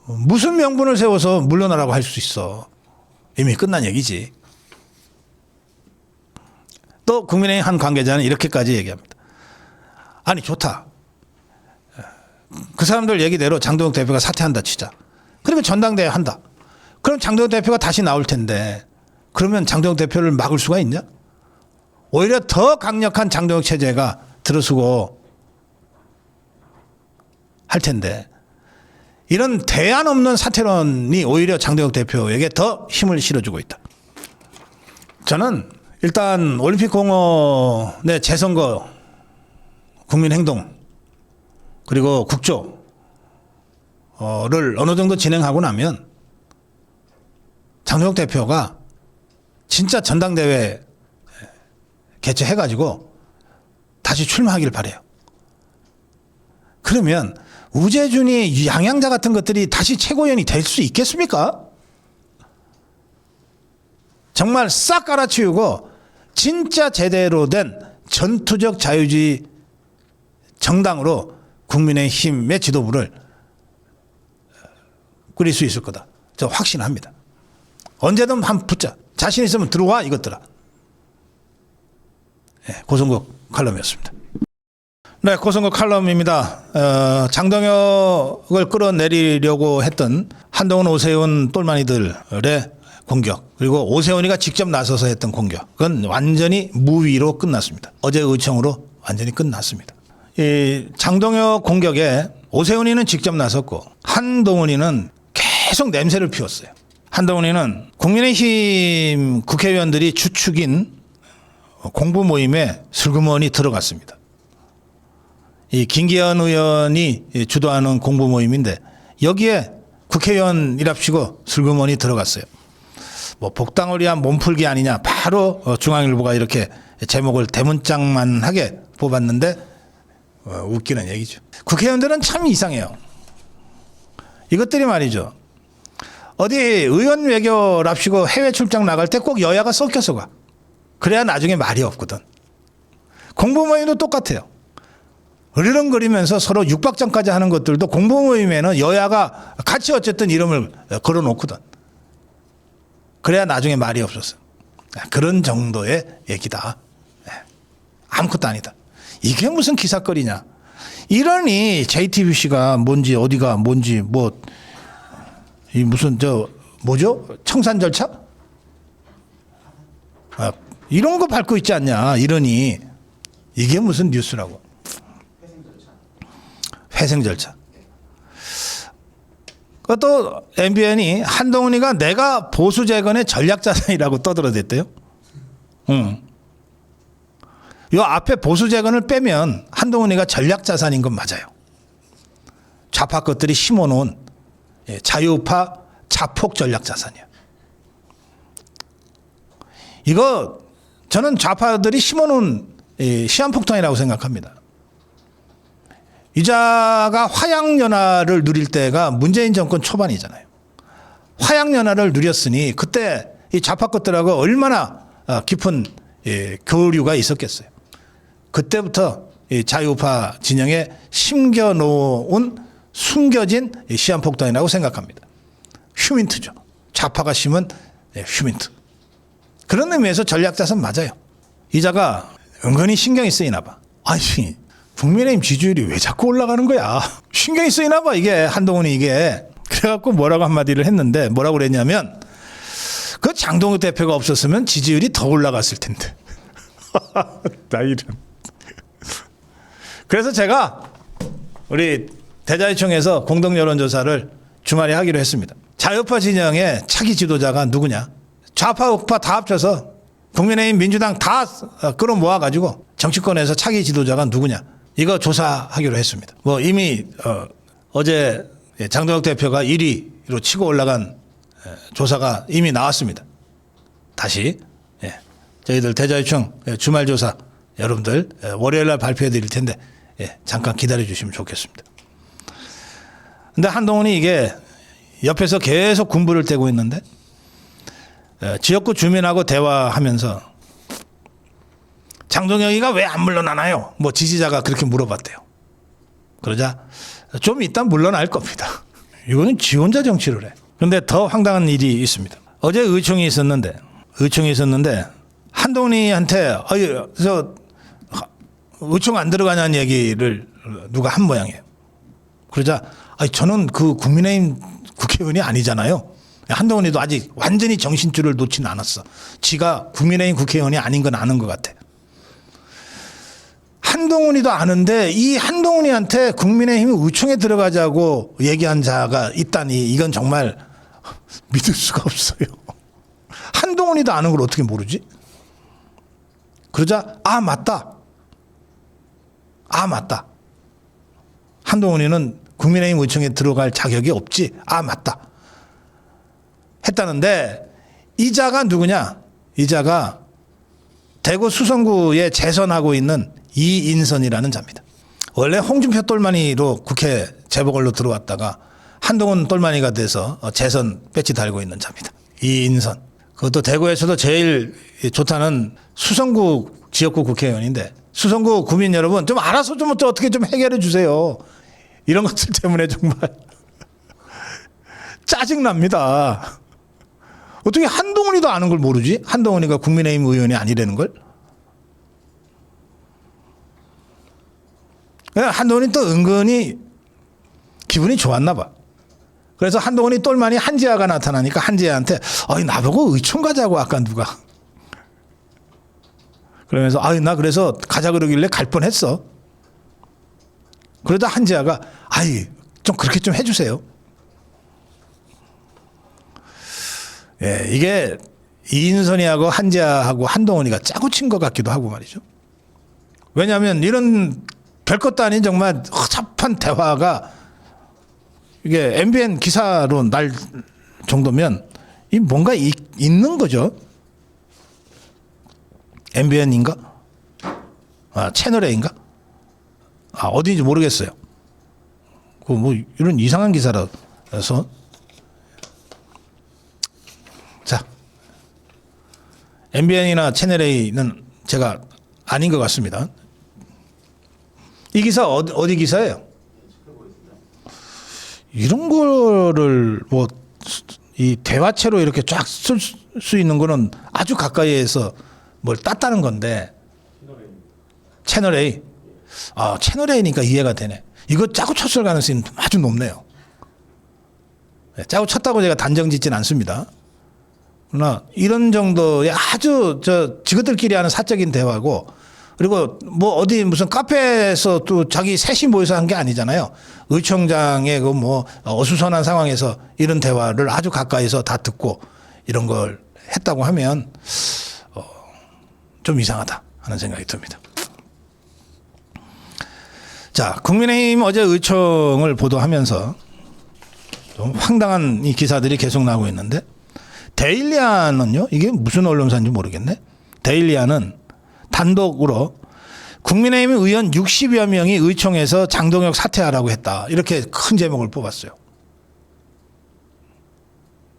무슨 명분을 세워서 물러나라고 할 수 있어. 이미 끝난 얘기지. 또 국민의힘 한 관계자는 이렇게까지 얘기합니다. 아니, 좋다. 그 사람들 얘기대로 장동혁 대표가 사퇴한다 치자. 그러면 전당대회 한다. 그럼 장동혁 대표가 다시 나올 텐데 그러면 장동혁 대표를 막을 수가 있냐? 오히려 더 강력한 장동혁 체제가 들어서고 할 텐데 이런 대안 없는 사퇴론이 오히려 장동혁 대표에게 더 힘을 실어주고 있다. 저는 일단 올림픽공원의 재선거, 국민행동 그리고 국조를 어느 정도 진행하고 나면 장동혁 대표가 진짜 전당대회 개최해가지고 다시 출마하길 바라요. 그러면 우재준이 양양자 같은 것들이 다시 최고위원이 될 수 있겠습니까? 정말 싹 갈아치우고 진짜 제대로 된 전투적 자유주의 정당으로 국민의힘의 지도부를 꾸릴 수 있을 거다. 저 확신합니다. 언제든 한번 붙자. 자신 있으면 들어와 이것들아. 네, 고성국 칼럼이었습니다. 네, 고성국 칼럼입니다. 장동혁을 끌어내리려고 했던 한동훈, 오세훈 똘마니들의 공격, 그리고 오세훈이가 직접 나서서 했던 공격은 완전히 무위로 끝났습니다. 어제 의총으로 완전히 끝났습니다. 이 장동혁 공격에 오세훈이는 직접 나섰고 한동훈이는 계속 냄새를 피웠어요. 한동훈이는 국민의힘 국회의원들이 주축인 공부 모임에 슬그머니 들어갔습니다. 이 김기현 의원이 주도하는 공부 모임인데 여기에 국회의원이랍시고 슬그머니 들어갔어요. 복당을 위한 몸풀기 아니냐. 바로 중앙일보가 이렇게 제목을 대문짝만하게 뽑았는데 웃기는 얘기죠. 국회의원들은 참 이상해요. 이것들이 말이죠. 어디 의원 외교랍시고 해외 출장 나갈 때 꼭 여야가 섞여서 가. 그래야 나중에 말이 없거든. 공부 모임도 똑같아요. 으르렁거리면서 서로 육박전까지 하는 것들도 공부 모임에는 여야가 같이 어쨌든 이름을 걸어놓거든. 그래야 나중에 말이 없었어. 그런 정도의 얘기다. 아무것도 아니다. 이게 무슨 기사거리냐. 이러니 JTBC가 뭔지 어디가 뭔지 이 무슨 뭐죠? 청산 절차? 이런 거 밟고 있지 않냐. 이러니 이게 무슨 뉴스라고. 회생 절차. 또 MBN이 한동훈이가 내가 보수 재건의 전략자산이라고 떠들어댔대요. 요 앞에 보수 재건을 빼면 한동훈이가 전략자산인 건 맞아요. 좌파 것들이 심어놓은 자유파 자폭 전략자산이야. 이거 저는 좌파들이 심어놓은 시한폭탄이라고 생각합니다. 이자가 화양연화를 누릴 때가 문재인 정권 초반이잖아요. 화양연화를 누렸으니 그때 이 좌파 것들하고 얼마나 깊은 교류가 있었겠어요. 그때부터 이 자유파 진영에 심겨놓은 숨겨진 시한폭탄이라고 생각합니다. 휴민트죠. 좌파가 심은 휴민트. 그런 의미에서 전략자선 맞아요. 이자가 은근히 신경이 쓰이나 봐. 아니, 국민의힘 지지율이 왜 자꾸 올라가는 거야? 신경이 쓰이나 봐, 이게. 한동훈이 이게. 그래갖고 뭐라고 한마디를 했는데, 뭐라고 그랬냐면, 그 장동혁 대표가 없었으면 지지율이 더 올라갔을 텐데. 나 이런. 그래서 제가 우리 대자유총에서 공동 여론조사를 주말에 하기로 했습니다. 자유파 진영의 차기 지도자가 누구냐? 좌파 우파 다 합쳐서 국민의힘 민주당 다 끌어모아가지고 정치권에서 차기 지도자가 누구냐? 이거 조사하기로 했습니다. 뭐 이미 어제 장동혁 대표가 1위로 치고 올라간 조사가 이미 나왔습니다. 다시 저희들 대자유총 주말 조사 여러분들 월요일 날 발표해 드릴 텐데 잠깐 기다려 주시면 좋겠습니다. 근데 한동훈이 이게 옆에서 계속 군부를 떼고 있는데 지역구 주민하고 대화하면서 장동혁이가 왜 안 물러나나요? 뭐 지지자가 그렇게 물어봤대요. 그러자 좀 이따 물러날 겁니다. 이거는 지 혼자 정치를 해. 그런데 더 황당한 일이 있습니다. 어제 의총이 있었는데 한동훈이한테 저 의총 안 들어가냐는 얘기를 누가 한 모양이에요. 그러자 저는 그 국민의힘 국회의원이 아니잖아요. 한동훈이도 아직 완전히 정신줄을 놓지는 않았어. 지가 국민의힘 국회의원이 아닌 건 아는 것 같아. 한동훈이도 아는데 이 한동훈이한테 국민의힘 의총에 들어가자고 얘기한 자가 있다니 이건 정말 믿을 수가 없어요. 한동훈이도 아는 걸 어떻게 모르지? 그러자 맞다. 한동훈이는 국민의힘 의총에 들어갈 자격이 없지. 맞다. 했다는데 이자가 누구냐? 이자가 대구 수성구에 재선하고 있는 이인선이라는 자입니다. 원래 홍준표 똘마니로 국회 재보궐로 들어왔다가 한동훈 똘마니가 돼서 재선 배지 달고 있는 자입니다. 이인선. 그것도 대구에서도 제일 좋다는 수성구 지역구 국회의원인데 수성구 구민 여러분 좀 알아서 좀 어떻게 좀 해결해 주세요. 이런 것들 때문에 정말 짜증납니다. 어떻게 한동훈이도 아는 걸 모르지? 한동훈이가 국민의힘 의원이 아니라는 걸? 한동훈이 또 은근히 기분이 좋았나 봐. 그래서 한동훈이 똘마니 한지아가 나타나니까 한지아한테 나보고 의총 가자고 아까 누가. 그러면서 나 그래서 가자 그러길래 갈 뻔했어. 그러다 한지아가 좀 그렇게 좀 해주세요. 이게 이인선이하고 한지아하고 한동훈이가 짜고 친 것 같기도 하고 말이죠. 왜냐하면 이런 별것도 아닌 정말 허접한 대화가 이게 MBN 기사로 날 정도면 이 뭔가 있는 거죠. MBN인가? 채널A인가? 어디인지 모르겠어요. 그 뭐 이런 이상한 기사라서. 자, MBN이나 채널A는 제가 아닌 것 같습니다. 이 기사 어디 기사예요? 이런 거를 뭐 이 대화체로 이렇게 쫙 쓸 수 있는 거는 아주 가까이에서 뭘 땄다는 건데. 채널A. 채널A니까 이해가 되네. 이거 짜고 쳤을 가능성이 아주 높네요. 짜고 쳤다고 제가 단정 짓진 않습니다. 그러나 이런 정도의 아주 지그들끼리 하는 사적인 대화고 그리고 뭐 어디 무슨 카페에서 또 자기 셋이 모여서 한 게 아니잖아요. 의총장의 그 뭐 어수선한 상황에서 이런 대화를 아주 가까이서 다 듣고 이런 걸 했다고 하면 좀 이상하다 하는 생각이 듭니다. 자, 국민의힘 어제 의총을 보도하면서 좀 황당한 이 기사들이 계속 나오고 있는데 데일리아는요, 이게 무슨 언론사인지 모르겠네. 데일리아는 단독으로 국민의힘 의원 60여 명이 의총에서 장동혁 사퇴하라고 했다. 이렇게 큰 제목을 뽑았어요.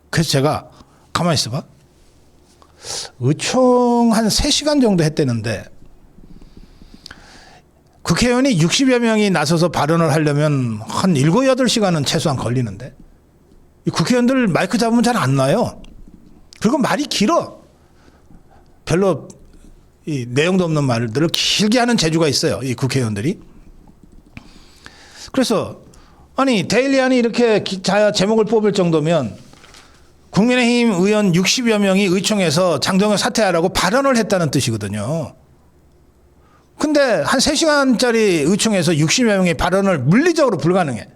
그래서 제가 가만히 있어봐. 의총 한 3시간 정도 했대는데 국회의원이 60여 명이 나서서 발언을 하려면 한 7, 8시간은 최소한 걸리는데 이 국회의원들 마이크 잡으면 잘 안 나요. 그리고 말이 길어. 별로 이 내용도 없는 말들을 길게 하는 재주가 있어요. 이 국회의원들이. 그래서 아니 데일리안이 이렇게 제목을 뽑을 정도면 국민의힘 의원 60여 명이 의총에서 장동혁 사퇴하라고 발언을 했다는 뜻이거든요. 근데 한 3시간짜리 의총에서 60여 명의 발언을 물리적으로 불가능해.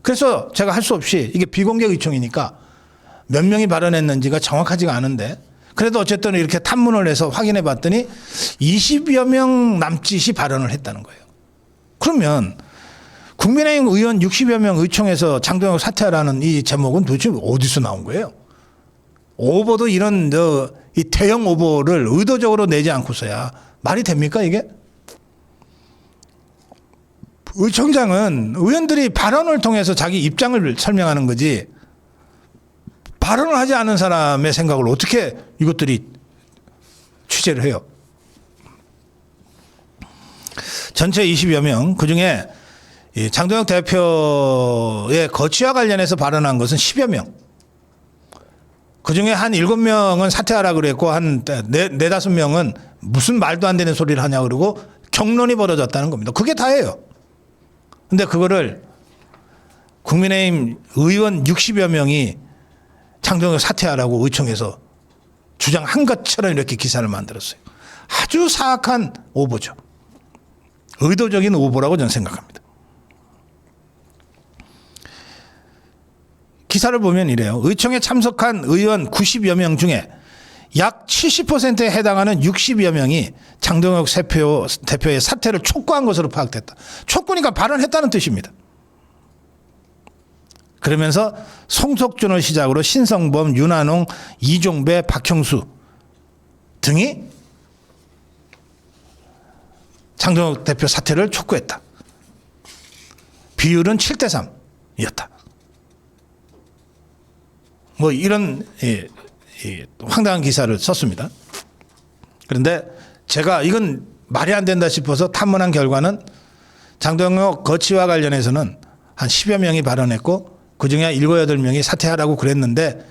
그래서 제가 할 수 없이 이게 비공개 의총이니까 몇 명이 발언했는지가 정확하지가 않은데 그래도 어쨌든 이렇게 탐문을 해서 확인해 봤더니 20여 명 남짓이 발언을 했다는 거예요. 그러면 국민의힘 의원 60여 명 의총에서 장동혁 사퇴하라는 이 제목은 도대체 어디서 나온 거예요? 오보도 이런 이 대형 오보를 의도적으로 내지 않고서야 말이 됩니까 이게? 의총장은 의원들이 발언을 통해서 자기 입장을 설명하는 거지 발언을 하지 않은 사람의 생각을 어떻게 이것들이 취재를 해요? 전체 20여 명 그중에 장동혁 대표의 거취와 관련해서 발언한 것은 10여 명. 그중에 한 7명은 사퇴하라 그랬고 한 4~5명은 무슨 말도 안 되는 소리를 하냐 그러고 격론이 벌어졌다는 겁니다. 그게 다예요. 근데 그거를 국민의힘 의원 60여 명이 장동혁 사퇴하라고 의총에서 주장한 것처럼 이렇게 기사를 만들었어요. 아주 사악한 오보죠. 의도적인 오보라고 저는 생각합니다. 기사를 보면 이래요. 의총에 참석한 의원 90여 명 중에 약 70%에 해당하는 60여 명이 장동혁 대표의 사퇴를 촉구한 것으로 파악됐다. 촉구니까 발언했다는 뜻입니다. 그러면서 송석준을 시작으로 신성범, 윤한홍, 이종배, 박형수 등이 장동혁 대표 사퇴를 촉구했다. 비율은 7대3이었다. 뭐 이런 황당한 기사를 썼습니다. 그런데 제가 이건 말이 안 된다 싶어서 탐문한 결과는 장동혁 거취와 관련해서는 한 10여 명이 발언했고 그중에 7, 8명이 사퇴하라고 그랬는데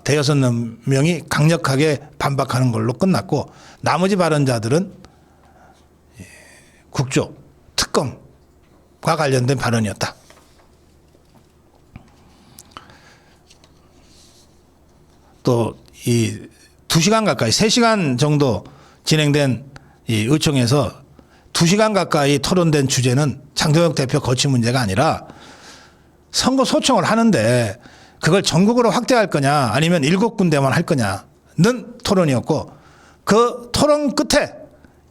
대여섯 명이 강력하게 반박하는 걸로 끝났고 나머지 발언자들은 국조, 특검과 관련된 발언이었다. 또 이 2시간 가까이 3시간 정도 진행된 이 의총에서 2시간 가까이 토론된 주제는 장동혁 대표 거취 문제가 아니라 선거 소청을 하는데 그걸 전국으로 확대할 거냐 아니면 7군데만 할 거냐는 토론이었고 그 토론 끝에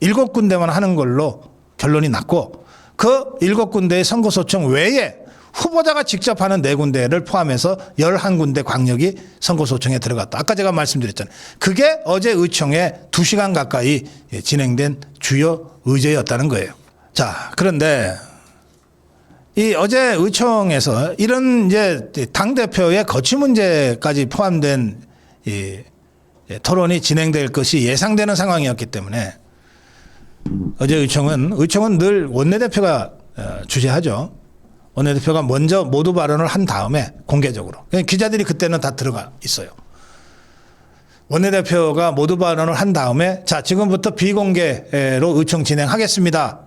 7군데만 하는 걸로 결론이 났고 그 7군데의 선거 소청 외에 후보자가 직접 하는 4군데를 포함해서 11군데 광역이 선거소청에 들어갔다. 아까 제가 말씀드렸잖아요. 그게 어제 의총에 2시간 가까이 진행된 주요 의제였다는 거예요. 자, 그런데 이 어제 의총에서 이런 이제 당대표의 거취 문제까지 포함된 이 토론이 진행될 것이 예상되는 상황이었기 때문에 어제 의총은 늘 원내대표가 주재하죠. 원내대표가 먼저 모두 발언을 한 다음에 공개적으로. 기자들이 그때는 다 들어가 있어요. 원내대표가 모두 발언을 한 다음에 자, 지금부터 비공개로 의총 진행하겠습니다.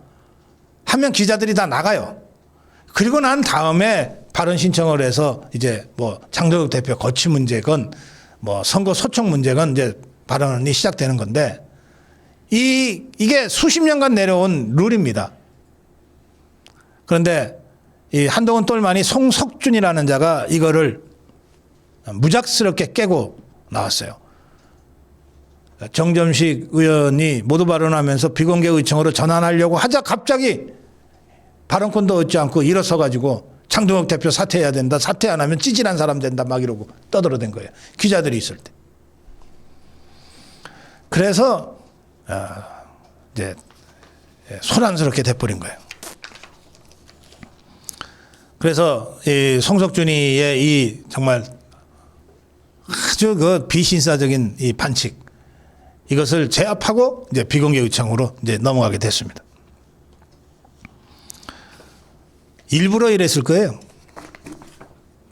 하면 기자들이 다 나가요. 그리고 난 다음에 발언 신청을 해서 이제 뭐 장동혁 대표 거취 문제건 뭐 선거 소청 문제건 이제 발언이 시작되는 건데 이게 수십 년간 내려온 룰입니다. 그런데 이 한동훈 똘만이 송석준이라는 자가 이거를 무작스럽게 깨고 나왔어요. 정점식 의원이 모두 발언하면서 비공개 의총으로 전환하려고 하자 갑자기 발언권도 얻지 않고 일어서 가지고 장동혁 대표 사퇴해야 된다. 사퇴 안 하면 찌질한 사람 된다. 막 이러고 떠들어댄 거예요. 기자들이 있을 때. 그래서 이제 소란스럽게 돼버린 거예요. 그래서 이 송석준이의 이 정말 아주 그 비신사적인 이 반칙 이것을 제압하고 이제 비공개 의총으로 이제 넘어가게 됐습니다. 일부러 이랬을 거예요.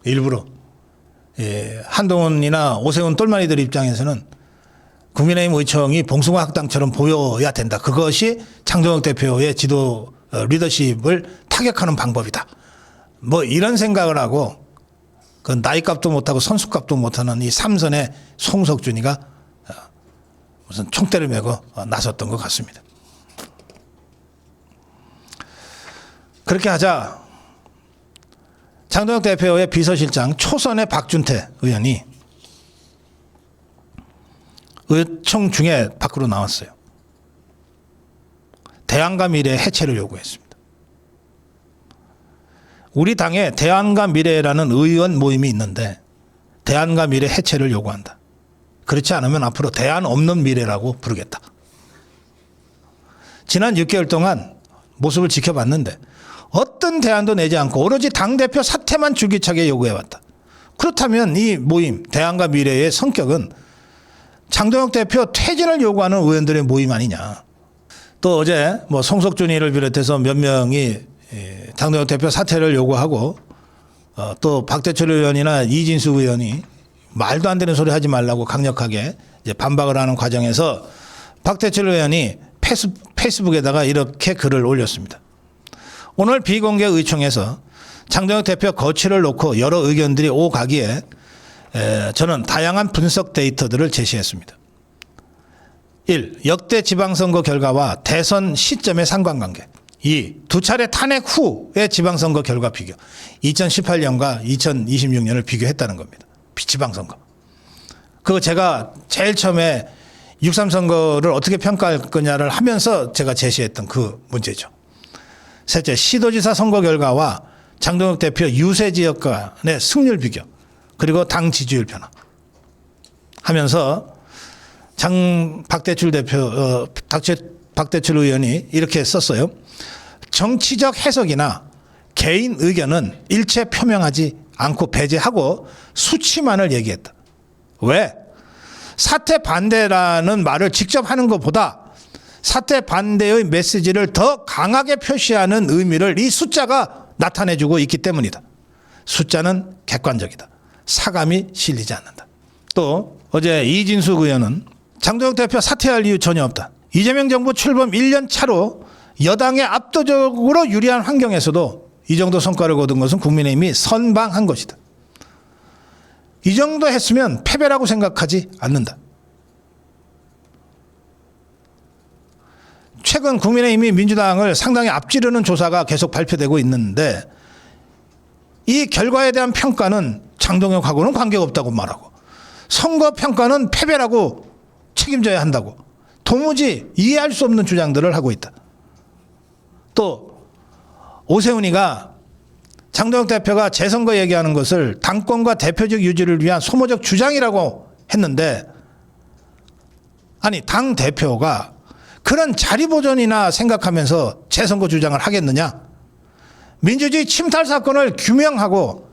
일부러. 한동훈이나 오세훈 똘마니들 입장에서는 국민의힘 의총이 봉숭아 학당처럼 보여야 된다. 그것이 장동혁 대표의 지도 리더십을 타격하는 방법이다. 뭐 이런 생각을 하고 그 나이값도 못하고 선수값도 못하는 이 삼선의 송석준이가 무슨 총대를 메고 나섰던 것 같습니다. 그렇게 하자 장동혁 대표의 비서실장 초선의 박준태 의원이 의총 중에 밖으로 나왔어요. 대안과 미래 해체를 요구했습니다. 우리 당에 대안과 미래라는 의원 모임이 있는데 대안과 미래 해체를 요구한다. 그렇지 않으면 앞으로 대안 없는 미래라고 부르겠다. 지난 6개월 동안 모습을 지켜봤는데 어떤 대안도 내지 않고 오로지 당대표 사퇴만 줄기차게 요구해왔다. 그렇다면 이 모임 대안과 미래의 성격은 장동혁 대표 퇴진을 요구하는 의원들의 모임 아니냐. 또 어제 뭐 송석준이를 비롯해서 몇 명이 장동혁 대표 사퇴를 요구하고 또 박대철 의원이나 이진수 의원이 말도 안 되는 소리 하지 말라고 강력하게 이제 반박을 하는 과정에서 박대철 의원이 페이스북에다가 이렇게 글을 올렸습니다. 오늘 비공개 의총에서 장동혁 대표 거취를 놓고 여러 의견들이 오가기에 저는 다양한 분석 데이터들을 제시했습니다. 1. 역대 지방선거 결과와 대선 시점의 상관관계. 2. 두 차례 탄핵 후의 지방선거 결과 비교. 2018년과 2026년을 비교했다는 겁니다. 지방선거. 그거 제가 제일 처음에 6.3 선거를 어떻게 평가할 거냐를 하면서 제가 제시했던 그 문제죠. 셋째, 시도지사 선거 결과와 장동혁 대표 유세 지역 간의 승률 비교. 그리고 당 지지율 변화 하면서 박대철 의원이 이렇게 썼어요. 정치적 해석이나 개인 의견은 일체 표명하지 않고 배제하고 수치만을 얘기했다. 왜? 사퇴 반대라는 말을 직접 하는 것보다 사퇴 반대의 메시지를 더 강하게 표시하는 의미를 이 숫자가 나타내주고 있기 때문이다. 숫자는 객관적이다. 사감이 실리지 않는다. 또 어제 이진수 의원은 장동혁 대표 사퇴할 이유 전혀 없다. 이재명 정부 출범 1년 차로 여당에 압도적으로 유리한 환경에서도 이 정도 성과를 거둔 것은 국민의힘이 선방한 것이다. 이 정도 했으면 패배라고 생각하지 않는다. 최근 국민의힘이 민주당을 상당히 앞지르는 조사가 계속 발표되고 있는데 이 결과에 대한 평가는 장동혁하고는 관계가 없다고 말하고 선거 평가는 패배라고 책임져야 한다고 도무지 이해할 수 없는 주장들을 하고 있다. 또 오세훈이가 장동혁 대표가 재선거 얘기하는 것을 당권과 대표적 유지를 위한 소모적 주장이라고 했는데 아니 당 대표가 그런 자리 보존이나 생각하면서 재선거 주장을 하겠느냐. 민주주의 침탈 사건을 규명하고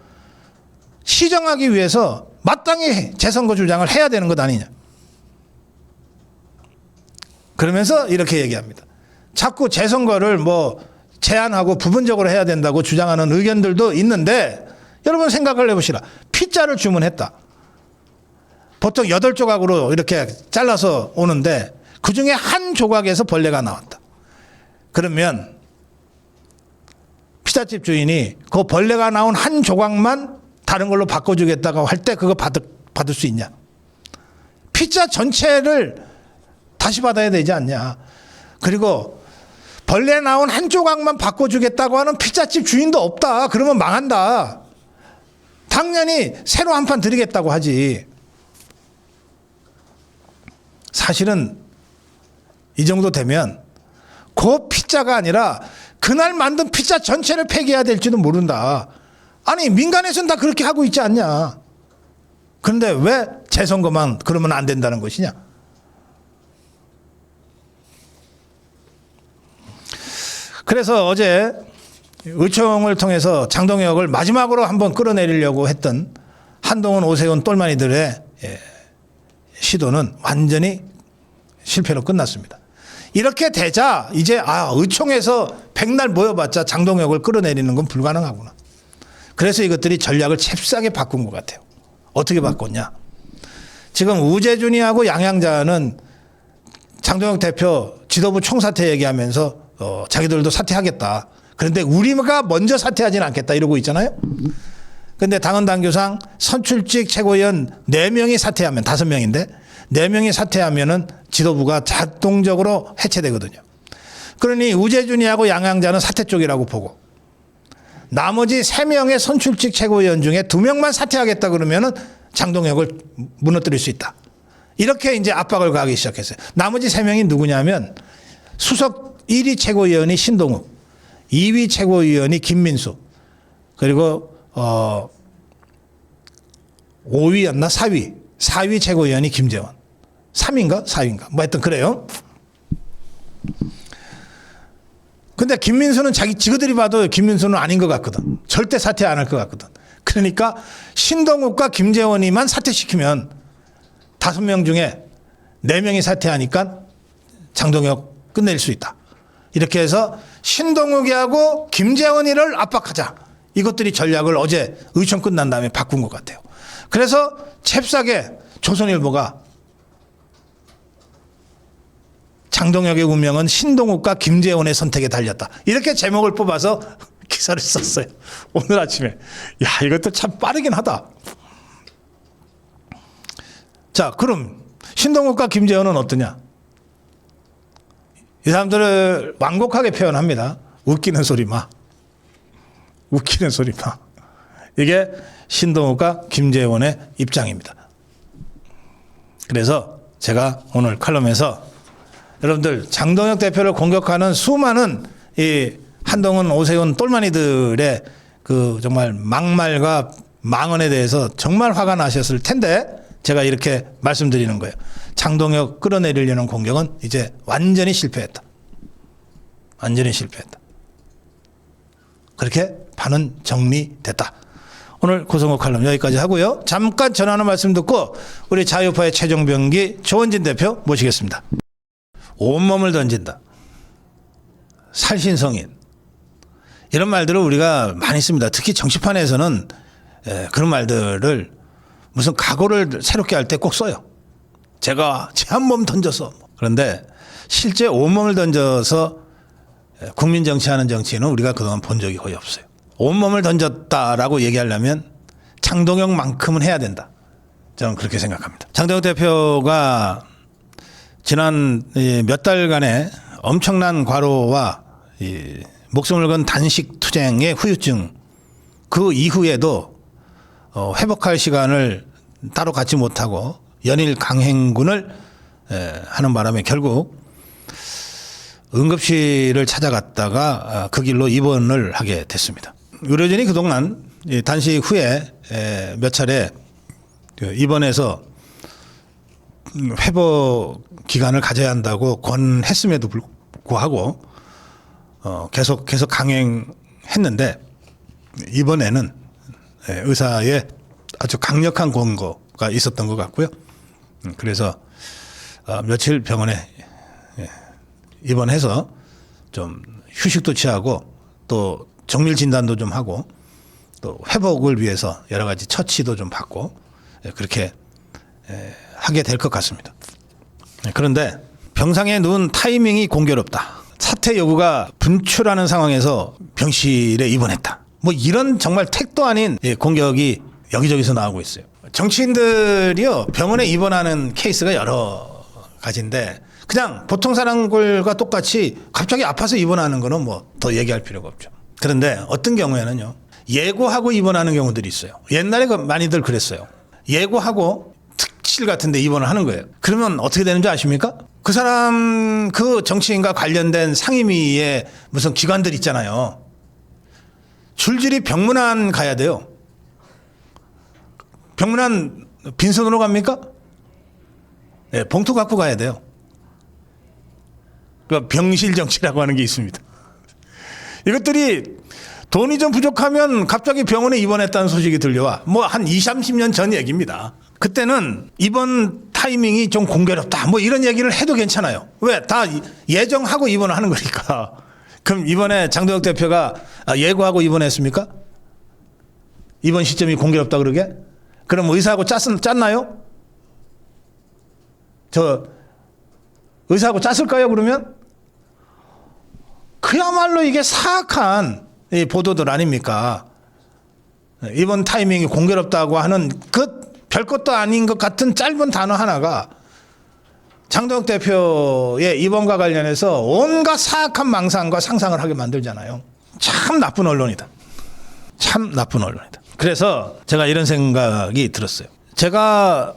시정하기 위해서 마땅히 재선거 주장을 해야 되는 것 아니냐. 그러면서 이렇게 얘기합니다. 자꾸 재선거를 뭐 제한하고 부분적으로 해야 된다고 주장하는 의견들도 있는데 여러분 생각을 해보시라. 피자를 주문했다. 보통 8조각으로 이렇게 잘라서 오는데 그중에 한 조각에서 벌레가 나왔다. 그러면 피자집 주인이 그 벌레가 나온 한 조각만 다른 걸로 바꿔주겠다고 할 때 그거 받을 수 있냐. 피자 전체를 다시 받아야 되지 않냐. 그리고 벌레 나온 한 조각만 바꿔주겠다고 하는 피자집 주인도 없다. 그러면 망한다. 당연히 새로 한 판 드리겠다고 하지. 사실은 이 정도 되면 그 피자가 아니라 그날 만든 피자 전체를 폐기해야 될지도 모른다. 아니 민간에서는 다 그렇게 하고 있지 않냐. 그런데 왜 재선거만 그러면 안 된다는 것이냐. 그래서 어제 의총을 통해서 장동혁을 마지막으로 한번 끌어내리려고 했던 한동훈, 오세훈 똘마니들의 시도는 완전히 실패로 끝났습니다. 이렇게 되자 이제 의총에서 백날 모여봤자 장동혁을 끌어내리는 건 불가능하구나. 그래서 이것들이 전략을 잽싸게 바꾼 것 같아요. 어떻게 바꿨냐. 지금 우재준이하고 양양자는 장동혁 대표 지도부 총사퇴 얘기하면서 자기들도 사퇴하겠다. 그런데 우리가 먼저 사퇴하지는 않겠다 이러고 있잖아요. 그런데 당헌 당규상 선출직 최고위원 4명이 사퇴하면 5명인데 4명이 사퇴하면은 지도부가 자동적으로 해체되거든요. 그러니 우재준이하고 양양자는 사퇴 쪽이라고 보고 나머지 3명의 선출직 최고위원 중에 2명만 사퇴하겠다 그러면은 장동혁을 무너뜨릴 수 있다. 이렇게 이제 압박을 가하기 시작했어요. 나머지 3명이 누구냐면 수석 1위 최고위원이 신동욱, 2위 최고위원이 김민수, 그리고 5위였나 4위 최고위원이 김재원. 3위인가 4위인가 뭐 하여튼 그래요. 근데 김민수는 지그들이 봐도 김민수는 아닌 것 같거든. 절대 사퇴 안 할 것 같거든. 그러니까 신동욱과 김재원이만 사퇴시키면 5명 중에 4명이 사퇴하니까 장동혁 끝낼 수 있다. 이렇게 해서 신동욱이하고 김재원이를 압박하자. 이것들이 전략을 어제 의총 끝난 다음에 바꾼 것 같아요. 그래서 잽싸게 조선일보가 장동혁의 운명은 신동욱과 김재원의 선택에 달렸다. 이렇게 제목을 뽑아서 기사를 썼어요. 오늘 아침에. 야, 이것도 참 빠르긴 하다. 자, 그럼 신동욱과 김재원은 어떠냐? 이 사람들을 완곡하게 표현합니다. 웃기는 소리 마. 웃기는 소리 마. 이게 신동욱과 김재원의 입장입니다. 그래서 제가 오늘 칼럼에서 여러분들 장동혁 대표를 공격하는 수많은 이 한동훈, 오세훈 똘마니들의 그 정말 막말과 망언에 대해서 정말 화가 나셨을 텐데 제가 이렇게 말씀드리는 거예요. 장동혁 끌어내리려는 공격은 이제 완전히 실패했다. 완전히 실패했다. 그렇게 반은 정리됐다. 오늘 고성호 칼럼 여기까지 하고요. 잠깐 전하는 말씀 듣고 우리 자유파의 최종병기 조원진 대표 모시겠습니다. 온몸을 던진다. 살신성인. 이런 말들을 우리가 많이 씁니다. 특히 정치판에서는 그런 말들을 무슨 각오를 새롭게 할 때 꼭 써요. 제가 제 한 몸 던져서. 그런데 실제 온몸을 던져서 국민 정치하는 정치인은 우리가 그동안 본 적이 거의 없어요. 온몸을 던졌다라고 얘기하려면 장동혁만큼은 해야 된다. 저는 그렇게 생각합니다. 장동혁 대표가 지난 몇 달간의 엄청난 과로와 목숨을 건 단식 투쟁의 후유증 그 이후에도 회복할 시간을 따로 갖지 못하고 연일 강행군을 하는 바람에 결국 응급실을 찾아갔다가 그 길로 입원을 하게 됐습니다. 의료진이 그동안 단식 후에 몇 차례 입원해서 회복 기간을 가져야 한다고 권했음에도 불구하고 계속 강행했는데 이번에는 의사의 아주 강력한 권고가 있었던 것 같고요. 그래서 며칠 병원에 입원해서 좀 휴식도 취하고 또 정밀 진단도 좀 하고 또 회복을 위해서 여러 가지 처치도 좀 받고 그렇게 하게 될 것 같습니다. 그런데 병상에 누운 타이밍이 공교롭다. 사퇴 여부가 분출하는 상황에서 병실에 입원했다. 뭐 이런 정말 택도 아닌 공격이 여기저기서 나오고 있어요. 정치인들이요 병원에 입원하는 케이스가 여러 가지인데 그냥 보통 사람들과 똑같이 갑자기 아파서 입원하는 거는 뭐 더 얘기할 필요가 없죠. 그런데 어떤 경우에는요 예고하고 입원하는 경우들이 있어요. 옛날에 많이들 그랬어요. 예고하고 특실 같은데 입원을 하는 거예요. 그러면 어떻게 되는 줄 아십니까? 그 사람 그 정치인과 관련된 상임위의 무슨 기관들 있잖아요. 줄줄이 병문안 가야 돼요. 병문안 빈손으로 갑니까? 네, 봉투 갖고 가야 돼요. 그 병실 정치라고 하는 게 있습니다. 이것들이 돈이 좀 부족하면 갑자기 병원에 입원했다는 소식이 들려와. 뭐 한 20, 30년 전 얘기입니다. 그때는 입원 타이밍이 좀 공교롭다. 뭐 이런 얘기를 해도 괜찮아요. 왜? 다 예정하고 입원을 하는 거니까. 그럼 이번에 장동혁 대표가 예고하고 입원했습니까? 입원 시점이 공교롭다 그러게? 그럼 의사하고 짰나요? 저 의사하고 짰을까요? 그러면 그야말로 이게 사악한 이 보도들 아닙니까? 이번 타이밍이 공교롭다고 하는 그 별것도 아닌 것 같은 짧은 단어 하나가 장동혁 대표의 입원과 관련해서 온갖 사악한 망상과 상상을 하게 만들잖아요. 참 나쁜 언론이다. 참 나쁜 언론이다. 그래서 제가 이런 생각이 들었어요. 제가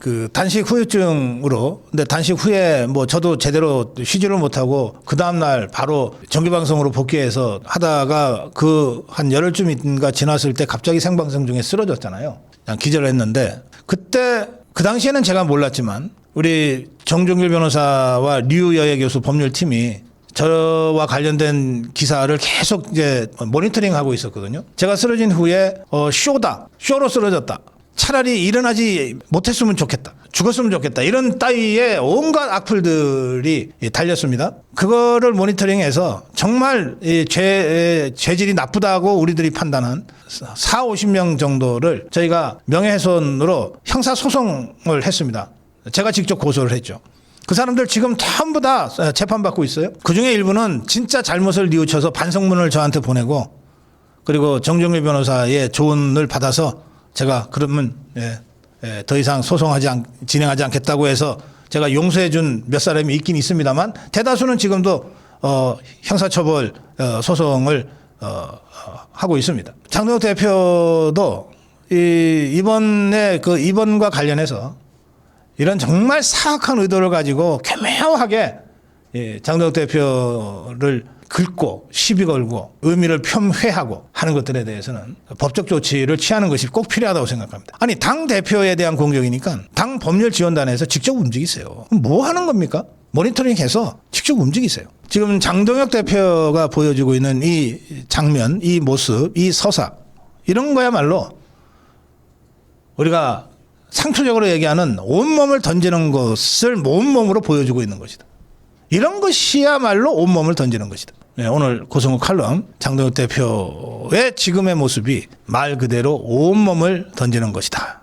그 단식 후유증으로, 근데 단식 후에 뭐 저도 제대로 쉬지를 못하고 그 다음날 바로 정규방송으로 복귀해서 하다가 그 한 열흘쯤인가 지났을 때 갑자기 생방송 중에 쓰러졌잖아요. 그냥 기절을 했는데 그때 그 당시에는 제가 몰랐지만 우리 정종길 변호사와 류여애 교수 법률팀이 저와 관련된 기사를 계속 이제 모니터링하고 있었거든요. 제가 쓰러진 후에 쇼로 쓰러졌다. 차라리 일어나지 못했으면 좋겠다. 죽었으면 좋겠다. 이런 따위의 온갖 악플들이 달렸습니다. 그거를 모니터링해서 정말 죄질이 나쁘다고 우리들이 판단한 40-50명 정도를 저희가 명예훼손으로 형사소송을 했습니다. 제가 직접 고소를 했죠. 그 사람들 지금 전부 다 재판받고 있어요. 그중에 일부는 진짜 잘못을 뉘우쳐서 반성문을 저한테 보내고 그리고 정종일 변호사의 조언을 받아서 제가 그러면 더 이상 진행하지 않겠다고 해서 제가 용서해 준 몇 사람이 있긴 있습니다만 대다수는 지금도 형사처벌 소송을 하고 있습니다. 장동혁 대표도 이번에 그 입원과 관련해서 이런 정말 사악한 의도를 가지고 교묘하게 장동혁 대표를 긁고 시비 걸고 의미를 폄훼하고 하는 것들에 대해서는 법적 조치를 취하는 것이 꼭 필요하다고 생각합니다. 아니 당 대표에 대한 공격이니까 당 법률지원단에서 직접 움직이세요. 뭐 하는 겁니까? 모니터링해서 직접 움직이세요. 지금 장동혁 대표가 보여주고 있는 이 장면, 이 모습, 이 서사 이런 거야말로 우리가 상투적으로 얘기하는 온몸을 던지는 것을 온몸으로 보여주고 있는 것이다. 이런 것이야말로 온몸을 던지는 것이다. 네, 오늘 고성욱 칼럼 장동혁 대표의 지금의 모습이 말 그대로 온몸을 던지는 것이다.